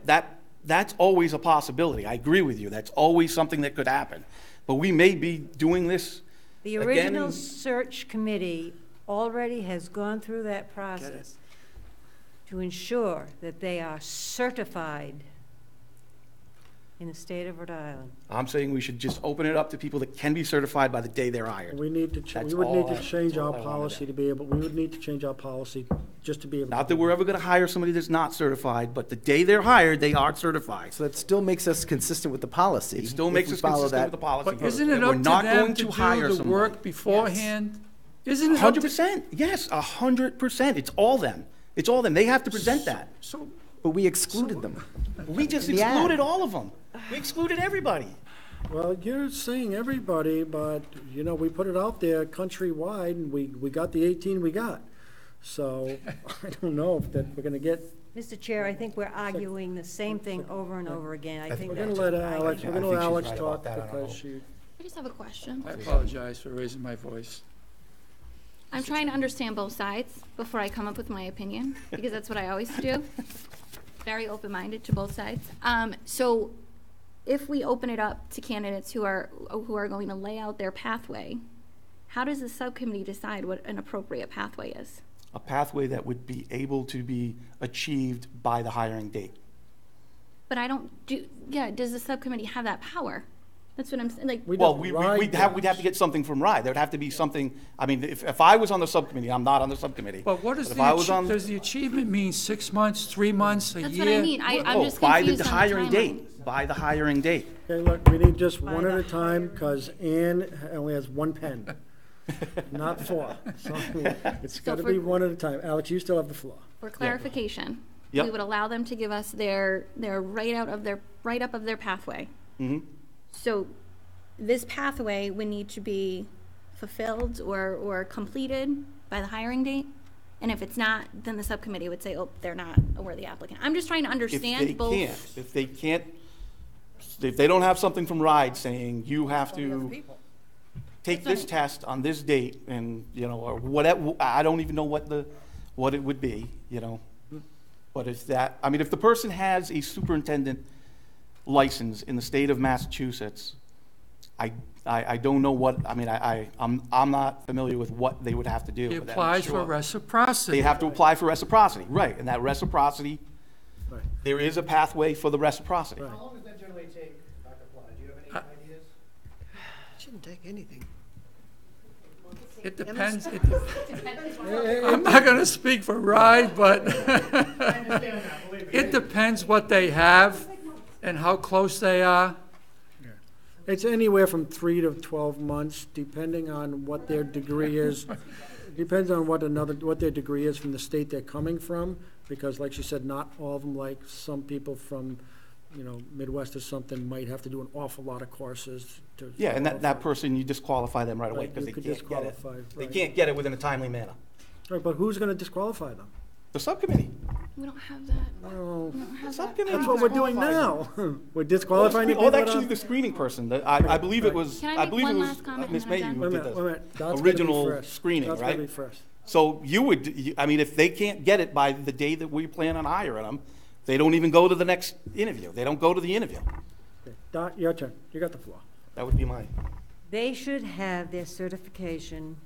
That's always a possibility. I agree with you. That's always something that could happen. But we may be doing this The again. original search committee already has gone through that process to ensure that they are certified in the state of Rhode Island. I'm saying we should just open it up to people that can be certified by the day they're hired. We need to, That's we would need all to I- change that's all our I wanted policy to- to be able, we would need to change our policy just to be able. Not that we're ever going to hire somebody that's not certified, but the day they're hired, they are certified. So that still makes us consistent with the policy. It still if makes we us follow consistent with that. the policy. But isn't it And up we're to not them going to hire do the somebody. work beforehand? Isn't it up to? 100%, yes, 100%. It's all them. It's all them. They have to present that. So, But we excluded them. We just Yeah. excluded all of them. We excluded everybody. Well, you're saying everybody, but, you know, we put it out there countrywide, and we got the 18 we got. So, I don't know if that, we're gonna get, Mr. Chair, I think we're arguing the same thing over and over again. I think we're gonna that's. let Alex, we're I gonna think let she's Alex right talk about that. I don't because know. she, I just have a question. I apologize for raising my voice. I'm trying to understand both sides before I come up with my opinion, because that's what I always do. Very open-minded to both sides. So if we open it up to candidates who are going to lay out their pathway, how does the subcommittee decide what an appropriate pathway is? A pathway that would be able to be achieved by the hiring date. But I don't do, yeah, does the subcommittee have that power? That's what I'm saying, like, we Well, don't we'd ride have to those. get something from RIDE. There would have to be something, I mean, if I was on the subcommittee, I'm not on the subcommittee. But what is But if I was the, on- does the achievement mean 6 months, 3 months, a year? that's what I mean. I'm Oh, just by confused the on the hiring timeline. date, by the hiring date. Okay, look, we need just By one at the a time, because Ann only has one pen, not four. So it's So gotta for- be one at a time. Alex, you still have the floor. For clarification, Yep. we would allow them to give us their write-up of their pathway. Mhm. So this pathway would need to be fulfilled or completed by the hiring date? And if it's not, then the subcommittee would say, oh, they're not a worthy applicant. I'm just trying to understand both. If they can't, if they don't have something from RIDE saying you have to take this test on this date and, you know, or whatever, I don't even know what it would be, you know. But if that, I mean, if the person has a superintendent license in the state of Massachusetts, I don't know what, I mean, I'm not familiar with what they would have to do. He but I'm applies for sure reciprocity. They have to apply for reciprocity, right, and that reciprocity, Right. there is a pathway for the reciprocity. Right. How long does that generally take, Dr. Plata? Do you have any ideas? Shouldn't take anything. It depends, I'm not gonna speak for RIDE, but I understand that, believe me. it depends what they have and how close they are. It's anywhere from 3 to 12 months, depending on what their degree is. Depends on what their degree is from the state they're coming from, because like she said, not all of them, like some people from, you know, Midwest or something, might have to do an awful lot of courses to. Yeah, and that qualify. person, you disqualify them right away Right, because you they could can't get it. disqualify, They right. can't get it within a timely manner. Right, but who's gonna disqualify them? The subcommittee. We don't have that. Oh, We don't have that. Subcommittee that's what we're doing disqualifies them. now. We're disqualifying the Oh, people that actually, are. the screening person, I believe it was, Can I make believe it one was last comment Ms. and then Mayhew I'm who Wait a did minute, the wait a minute. That's gotta be original first. screening, That's gotta right? be first. So I mean, if they can't get it by the day that we plan on hiring them, they don't even go to the next interview. They don't go to the interview. Okay, Dot, your turn. You got the floor. That would be my, They should have their certification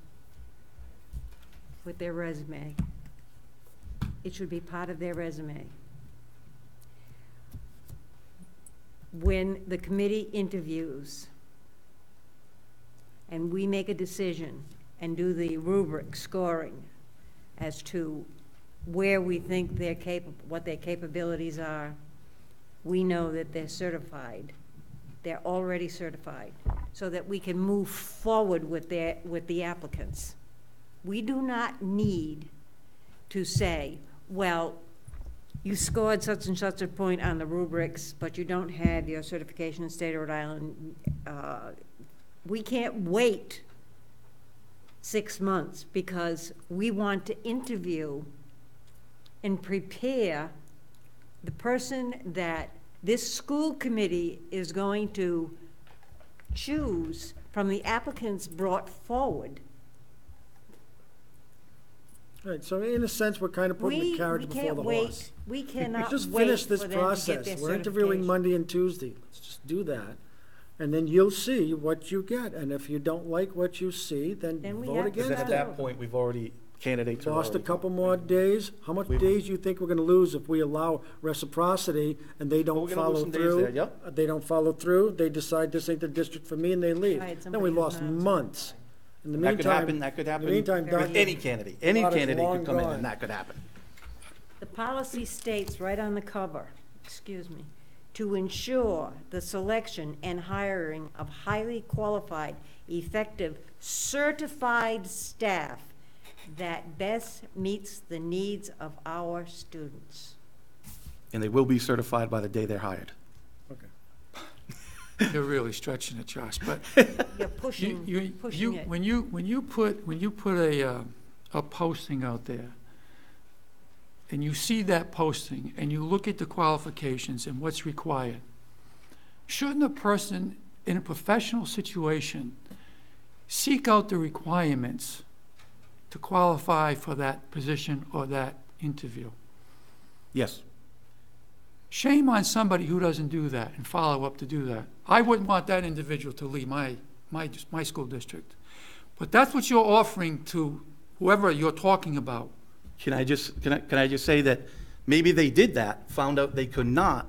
with their resume. It should be part of their resume. When the committee interviews and we make a decision and do the rubric scoring as to where we think they're capable, what their capabilities are, we know that they're certified. They're already certified, so that we can move forward with the applicants. We do not need to say, well, you scored such and such a point on the rubrics, but you don't have your certification in the state of Rhode Island. We can't wait 6 months, because we want to interview and prepare the person that this school committee is going to choose from the applicants brought forward. Right, so in a sense, we're kind of putting the carriage before the horse. We cannot Just wait finish for this them to get process. their We're interviewing certification. Monday and Tuesday. Let's just do that. and then you'll see what you get. And if you don't like what you see, then Then we vote have to against Because it. then at that point, we've already, candidates are Lost a already- couple more days. How much days do you think we're gonna lose if we allow reciprocity and they Well, don't we're gonna lose follow some days through? there, yep. They don't follow through, they decide this ain't the district for me, and they leave. Right, Then we somebody who's lost not- months. In the That could meantime, happen, that could happen in the meantime, with Donna- any candidate. Any Donna's candidate long could come in gone. and that could happen. The policy states right on the cover, to ensure the selection and hiring of highly qualified, effective, certified staff that best meets the needs of our students. And they will be certified by the day they're hired. Okay. You're really stretching it, Josh, but You're pushing it. when you put a posting out there, and you see that posting, and you look at the qualifications and what's required, shouldn't a person in a professional situation seek out the requirements to qualify for that position or that interview? Yes. Shame on somebody who doesn't do that and follow up to do that. I wouldn't want that individual to leave my school district. But that's what you're offering to whoever you're talking about. Can I just say that maybe they did that, found out they could not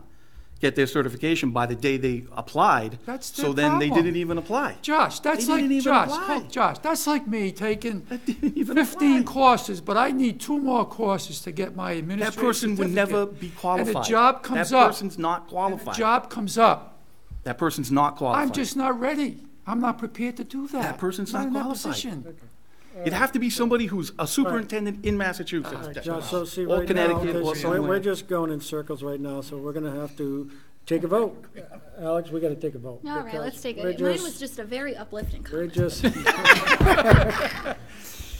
get their certification by the day they applied. That's their so then they problem. didn't even apply. Josh, that's They like didn't even Josh. apply. Josh, that's like me taking That didn't even 15 apply. courses, but I need 2 more courses to get my That administrative person would never certificate. be qualified. And a job comes that up. person's not And qualified. a job comes up. That person's not qualified. I'm just not ready. I'm not prepared to do that. That person's not in that qualified. position. It'd have to be somebody who's a superintendent in Massachusetts. All right, Josh, so see, Or right now, Connecticut or this- somewhere. we're just going in circles right now, so we're gonna have to take a vote. Alex, we gotta take a vote. All right, because let's take we're it. Mine just- was just a very uplifting We're comment. just,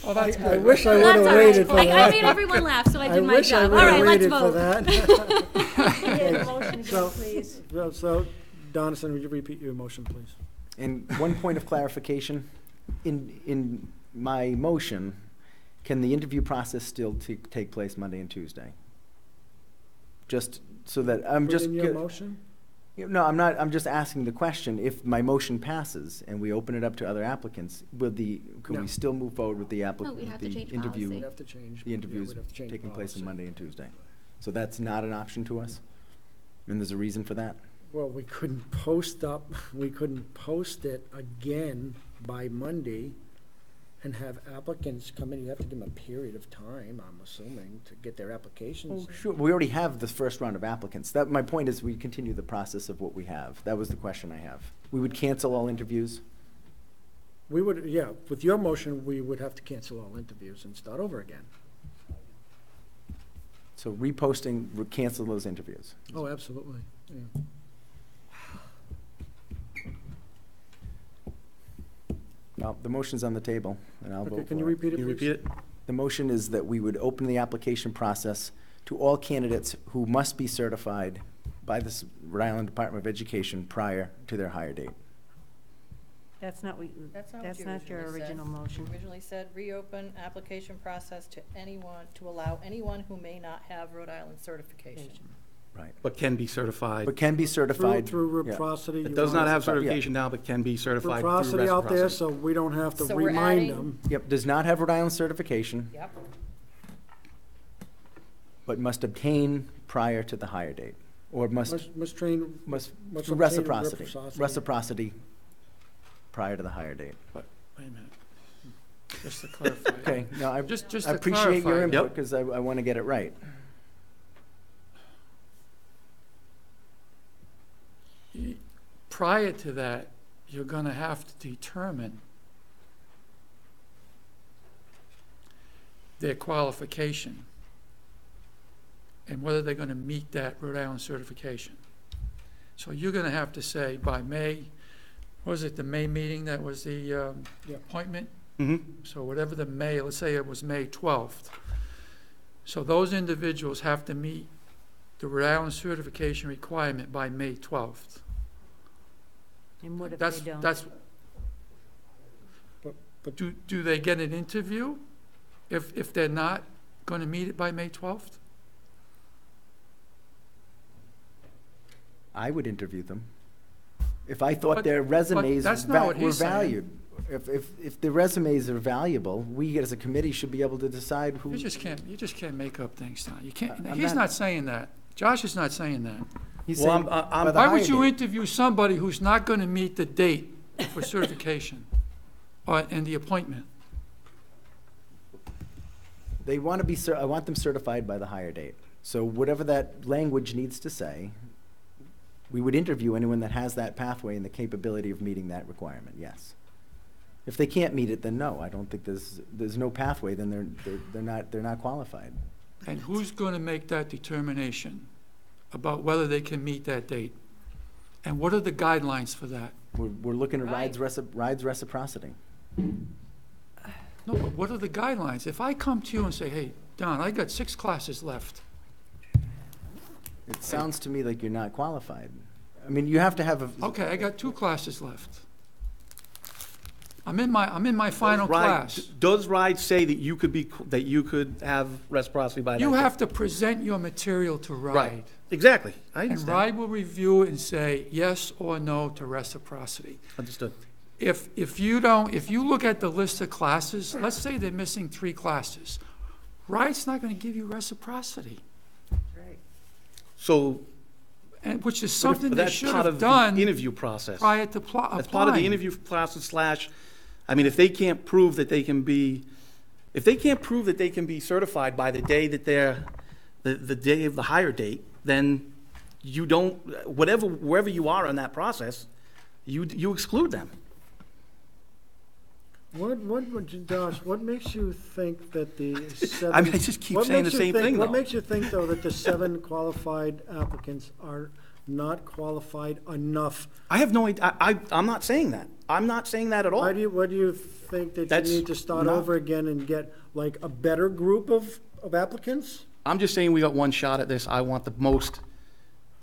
Oh, that's I good. wish I That's would've all right. waited for I that. made everyone laugh, so I I did my wish I job. All would've right, let's waited for vote. that. Need a motion again, So- please. So, Donaldson, would you repeat your motion, please? And one point of clarification, in my motion, can the interview process still take place Monday and Tuesday? Just so that, I'm just. Within your motion? No, I'm not, I'm just asking the question, if my motion passes and we open it up to other applicants, could No. we still move forward with the No, we'd have to change interview? policy. We'd have to change. The yeah, interviews we'd have to change taking place on policy. Monday and Tuesday. So that's not an option to us? And there's a reason for that? Well, we couldn't post it again by Monday and have applicants come in. You have to give them a period of time, I'm assuming, to get their applications. Oh, sure, we already have the first round of applicants. That, my point is, we continue the process of what we have. That was the question I have. We would cancel all interviews? We would, yeah, with your motion, we would have to cancel all interviews and start over again. So reposting, cancel those interviews? Oh, absolutely, yeah. Well, the motion's on the table, and I'll vote for it. Okay, can you repeat it, Can you please? repeat it? The motion is that we would open the application process to all candidates who must be certified by the Rhode Island Department of Education prior to their hire date. That's not what, That's not what that's you not your originally said. original motion. Originally said, reopen application process to anyone, to allow anyone who may not have Rhode Island certification. Right. But can be certified. But can be certified. Through yeah. reciprocity. It you does not want have Yeah. certification now, but can be certified through Reciprocity out there, reciprocity. so we don't have to So we're remind adding- them. Yep, does not have Rhode Island certification, Yep. but must obtain prior to the hire date. Or Must train, must, must through obtain reciprocity. reciprocity. Reciprocity prior to the hire date. Wait a minute. Just to clarify. Okay, no, I Just I to appreciate your clarify. input, Yep. because I want to get it right. Prior to that, you're gonna have to determine their qualification and whether they're gonna meet that Rhode Island certification. So you're gonna have to say by May, was it the May meeting that was the Yeah. appointment? Mm-hmm. So whatever the May, let's say it was May 12th. So those individuals have to meet the Rhode Island certification requirement by May 12th. And what if That's, they don't? that's, but do they get an interview if they're not going to meet it by May 12th? I would interview them. If I thought But- their resumes that's not what were he's saying. valued. If the resumes are valuable, we as a committee should be able to decide who. You just can't make up things, Don. You can't, I'm he's not- not saying that. Josh is not saying that. He's Well, saying I'm- by the Why hire would you date. interview somebody who's not gonna meet the date for certification and the appointment? They want to be, I want them certified by the hire date. So whatever that language needs to say, we would interview anyone that has that pathway and the capability of meeting that requirement, yes. If they can't meet it, then no. I don't think there's no pathway, then they're not qualified. And who's gonna make that determination about whether they can meet that date? And what are the guidelines for that? We're looking at Right. rides reciprocity. No, but what are the guidelines? If I come to you and say, hey, Don, I got 6 classes left. It sounds to me like you're not qualified. I mean, you have to have a. Okay, I got 2 classes left. I'm in my final class. Does RIDE say that you could have reciprocity by that You date? have to present your material to RIDE. Right. Exactly. I And understand. RIDE will review it and say yes or no to reciprocity. Understood. If you look at the list of classes, let's say they're missing 3 classes, RIDE's not gonna give you reciprocity, So and, which is but something they that's should part have of done the interview process. prior to applying. That's part of the interview process I mean, if they can't prove that they can be certified by the day that the day of the hire date, then you don't, wherever you are in that process, you exclude them. Josh, what makes you think that the 7? I mean, I just keep what saying makes the you same thing, What though. makes you think, though, that the 7 qualified applicants are not qualified enough? I have no idea, I'm not saying that. I'm not saying that at all. What do you think that That's you need to start not- over again and get like a better group of applicants? I'm just saying we got one shot at this. I want the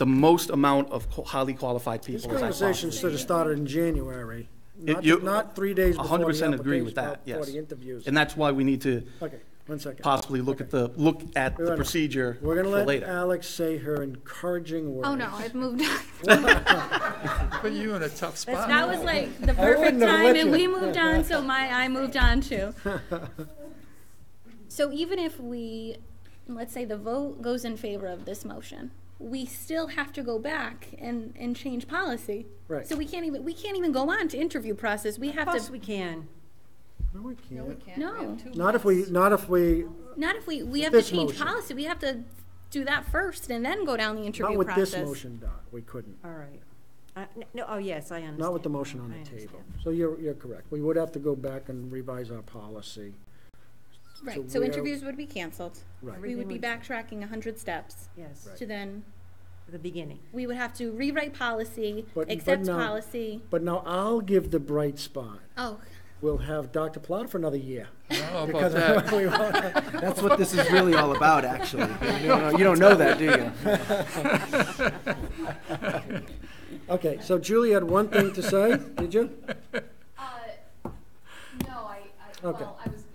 most amount of highly qualified This people as I conversation possibly should have started in January, you- not 3 days before the 100% agree application, with that, before yes. the interviews. And that's why we need to Okay, 1 second. possibly look at We're the gonna- procedure We're for gonna let later. Alex say her encouraging words. Oh, no, I've moved on. Put you in a tough spot. That was like the I perfect wouldn't have time, let and you. we moved on, so I moved on too. So even if let's say the vote goes in favor of this motion, we still have to go back and change policy. Right. So we can't even go on to interview process. We Of have course to, we can. No, we No, we can't. can't. No. We have 2 Not if months. not if we have to this change motion. policy. We have to do that first and then go down the interview Not with process. this motion, Don, we couldn't. All right. No, oh, yes, I understand. Not with the motion on I the table. understand. So you're correct. We would have to go back and revise our policy. Right, So so we are- interviews would be canceled. Right. We would be Everything backtracking 100 steps Yes, Right. to then, for the beginning. we would have to rewrite policy, But accept now- policy. But now I'll give the bright spot. Oh, We'll have Dr. Plata for another year. I don't know Because about that. we won't- That's what this is really all about, actually. You don't know that, do you? Okay, so Julie had one thing to say, did you? No, Okay. well, I was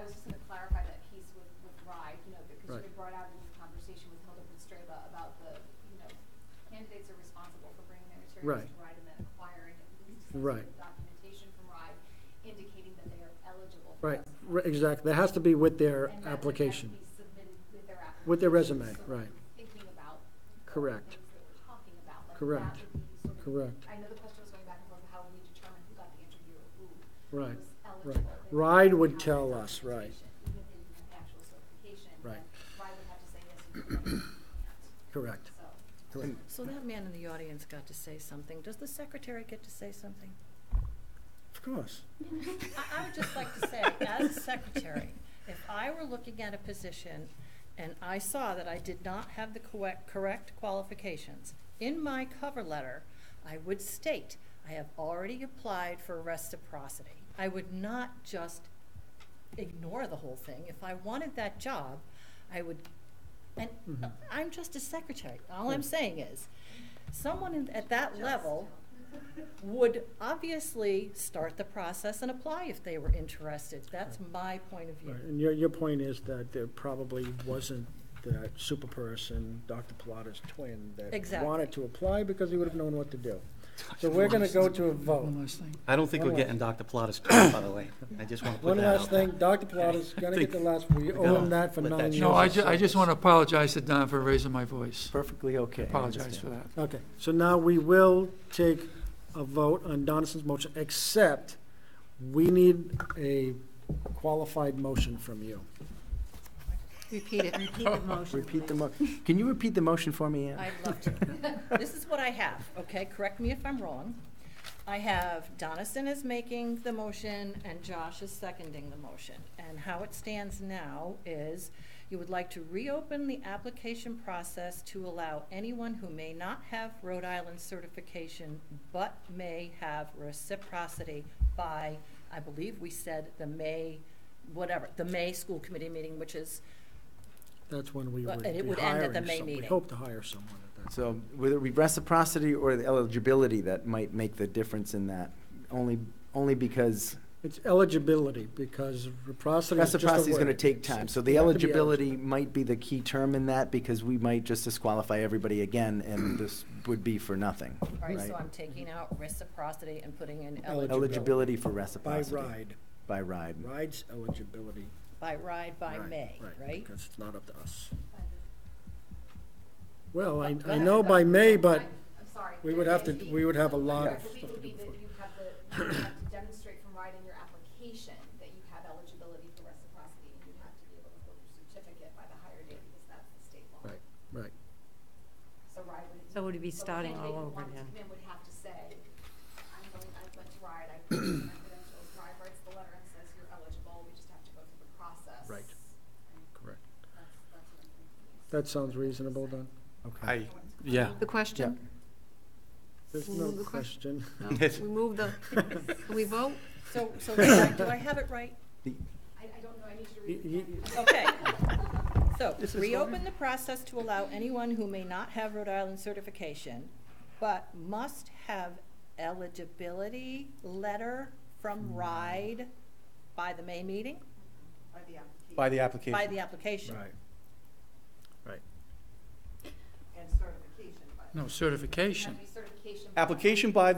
just gonna clarify that piece with RIDE, because Right. you had brought out in the conversation with Hilda and Straba about candidates are responsible for bringing their materials Right. to RIDE and then acquiring at least some Right. sort of documentation from RIDE indicating that they are eligible for Right, reciprocity. exactly. That has to be with their And that application, has to be submitted with their application. with their resume, So right. Thinking about the Correct. things that we're talking about, like Correct. that would be sort of. Correct. I know the question was going back and forth, how would we determine who got the interview or who Right, was right. eligible? They would RIDE have would to have tell that us, right. documentation, even if they didn't have the actual certification. Right. then RIDE would have to say yes, you can, can't. Correct. So, Correct. So that man in the audience got to say something. Does the secretary get to say something? Of course. I would just like to say, as secretary, if I were looking at a position and I saw that I did not have the correct qualifications, in my cover letter, I would state, I have already applied for reciprocity. I would not just ignore the whole thing. If I wanted that job, I would, and I'm just a secretary. All I'm saying is, someone at that level would obviously start the process and apply if they were interested. That's my point of view. Right. And your point is that there probably wasn't that super person, Dr. Plata's twin, that Exactly. wanted to apply because he would have known what to do. So we're gonna go to a vote. One last thing. I don't think One we're last- getting Dr. Plata's time, by the way. I just want to put One that last out there. thing, Dr. Plata's gonna get the last, we owe him that for Let that 9 years. No, of I just service. want to apologize to Don for raising my voice. Perfectly okay. I Apologize for understand. that. Okay, so now we will take a vote on Donaldson's motion, except we need a qualified motion from you. Repeat it. Repeat the motion, Repeat the please. Can you repeat the motion for me, Ann? I'd love to. This is what I have, okay? Correct me if I'm wrong. I have Donaldson is making the motion and Josh is seconding the motion. And how it stands now is you would like to reopen the application process to allow anyone who may not have Rhode Island certification but may have reciprocity by, I believe we said the May, whatever, the May school committee meeting, which is, That's when we Well, would and it be would end at the hiring May some- We meeting. hope to hire someone at that. So whether it be reciprocity or the eligibility that might make the difference in that, only because It's eligibility, because reciprocity is just a reciprocity is going to word. take time. So the You have to be eligibility might be the key term in that, because we might just disqualify everybody again, and this would be for nothing. all right, so Right. I'm taking out reciprocity and putting in Eligibility. Eligibility for By reciprocity. ride, By ride. rides eligibility. by ride by Right, May, right? Because it's not up to us. Well, I Go ahead. know by May, but I'm sorry. we would have a lot I of believe stuff to would do be that before. you have to demonstrate from writing your application that you have eligibility for reciprocity, and you have to be able to hold your certificate by the hire date, because that's the state law. Right, right. So RIDE would. So would it be so the starting candidate all who over wanted to again? come in would have to say, I went to RIDE, I put in my credentials, RIDE writes the letter and says you're eligible, we just have to go through the process. Right. And Correct. that's what I'm thinking. That sounds reasonable, Don? Okay. Yeah. The question? There's We'll no move the question. question. No, we move the, can we vote? So do I have it right? I don't know, I need you to read it. Okay. So, reopen the process to allow anyone who may not have Rhode Island certification, but must have eligibility letter from RIDE by the May meeting, By the application. By the application. by the application. Right. Right. And certification by. No, certification. Have to be certification. Application by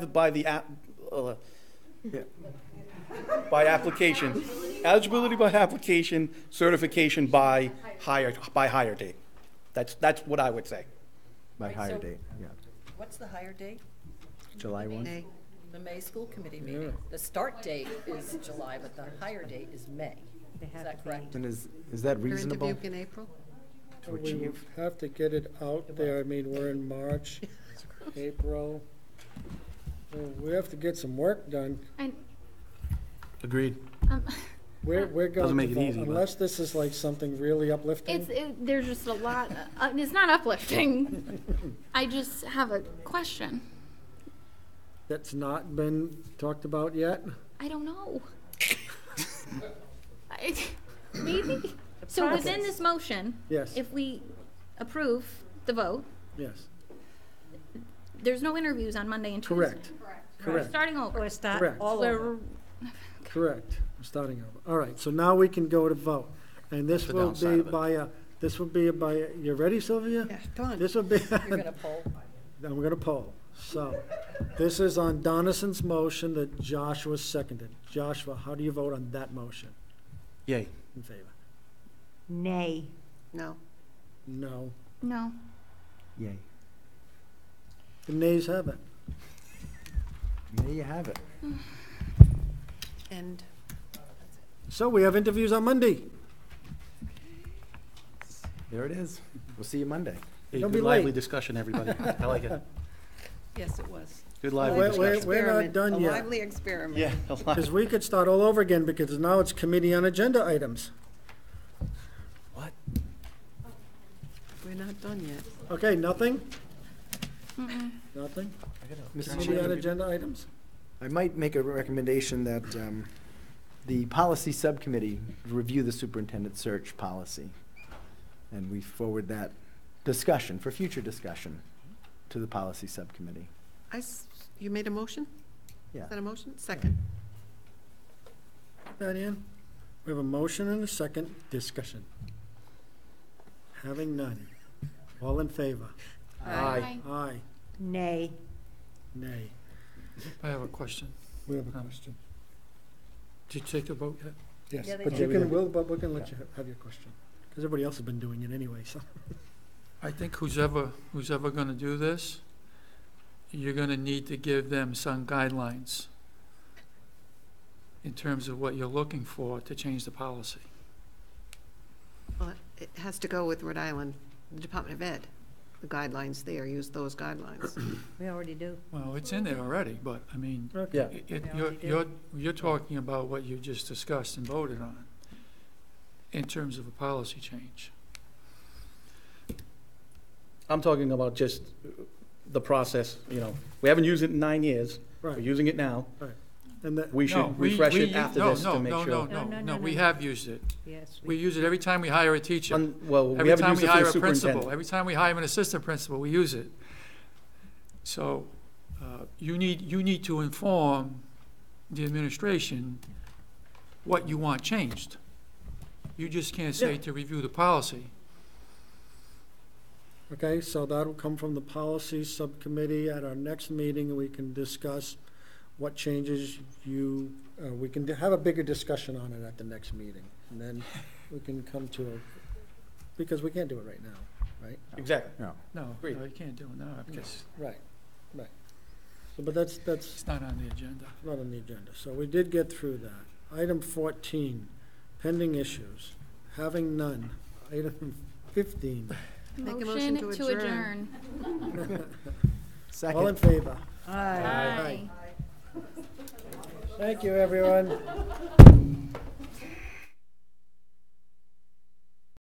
by application. Eligibility by application, certification by hire date. That's what I would say. By Right, hire so- date, yeah. What's the hire date? July 1? Nay. The May school committee meeting. Yeah. The start date is July, but the hire date is May. They Is have that to be- correct? And is that Your reasonable interview in April? to We achieve? have to get it out there. I mean, we're in March, April. Well, we have to get some work done. And, Agreed. We're going Doesn't to make it vote, easy, but- unless this is like something really uplifting. there's just a lot, it's not uplifting. I just have a question. That's not been talked about yet? I don't know. Maybe. So within this motion, Yes, if we approve the vote, yes, there's no interviews on Monday and Tuesday. correct, We're correct, starting over. Or start Correct. all over. correct. We're starting over. All right, so now we can go to vote. And this The will downside be of it. by you ready, Sylvia? Yeah, done. This will be, You're gonna poll. then we're gonna poll. So, this is on Donaldson's motion that Joshua seconded. Joshua, how do you vote on that motion? Yay. In favor? Nay. No. No. No. Yay. The nays have it. There you have it. And So we have interviews on Monday. There it is. We'll see you Monday. Hey, Don't be good lively late. discussion, everybody. I like it. yes, it was. Good Wait, lively wait. discussion. We're not Experiment, done a yet. lively experiment. Yeah, a lot. Because we could start all over again, because now it's committee on agenda items. What? We're not done yet. Okay, nothing? Nothing? Mr. Committee on Chairman, agenda items? I might make a recommendation that the policy subcommittee review the superintendent search policy. And we forward that discussion, for future discussion, to the policy subcommittee. You made a motion? Yeah. Is that a motion? Second. Diane? We have a motion and a second discussion. Having none. All in favor? Aye. Aye. Nay. Nay. I have a question. We have a question. Did you take the vote yet? Yes, Yeah, they but did. you can, but we can let you have your question, because everybody else has been doing it anyway, so. I think who's ever gonna do this, you're gonna need to give them some guidelines in terms of what you're looking for to change the policy. Well, it has to go with Rhode Island, the Department of Ed. The guidelines there, use those guidelines. We already do. Well, it's in there already, but, I mean, Yeah. you're talking about what you just discussed and voted on in terms of a policy change. I'm talking about just the process, you know, we haven't used it in 9 years. We're Right, using it now. and that, We No, should refresh it use- after no, this to make sure. No, we have used it. Yes. We use it every time we hire a teacher. Well, we Every haven't time used we it for hire the a principal, superintendent. every time we hire an assistant principal, we use it. So, you need to inform the administration what you want changed. You just can't say Yeah. to review the policy. okay, so that'll come from the policy subcommittee at our next meeting, and we can discuss what changes you, we can have a bigger discussion on it at the next meeting, and then we can come to a, because we can't do it right now, right? Exactly. No, Agreed. you can't do it now because Right, right. So, but that's it's not on the agenda. not on the agenda, so we did get through that. Item 14, pending issues, having none. Item 15, Make a Motion motion to to adjourn. all in favor? Aye. Aye. Thank you, everyone.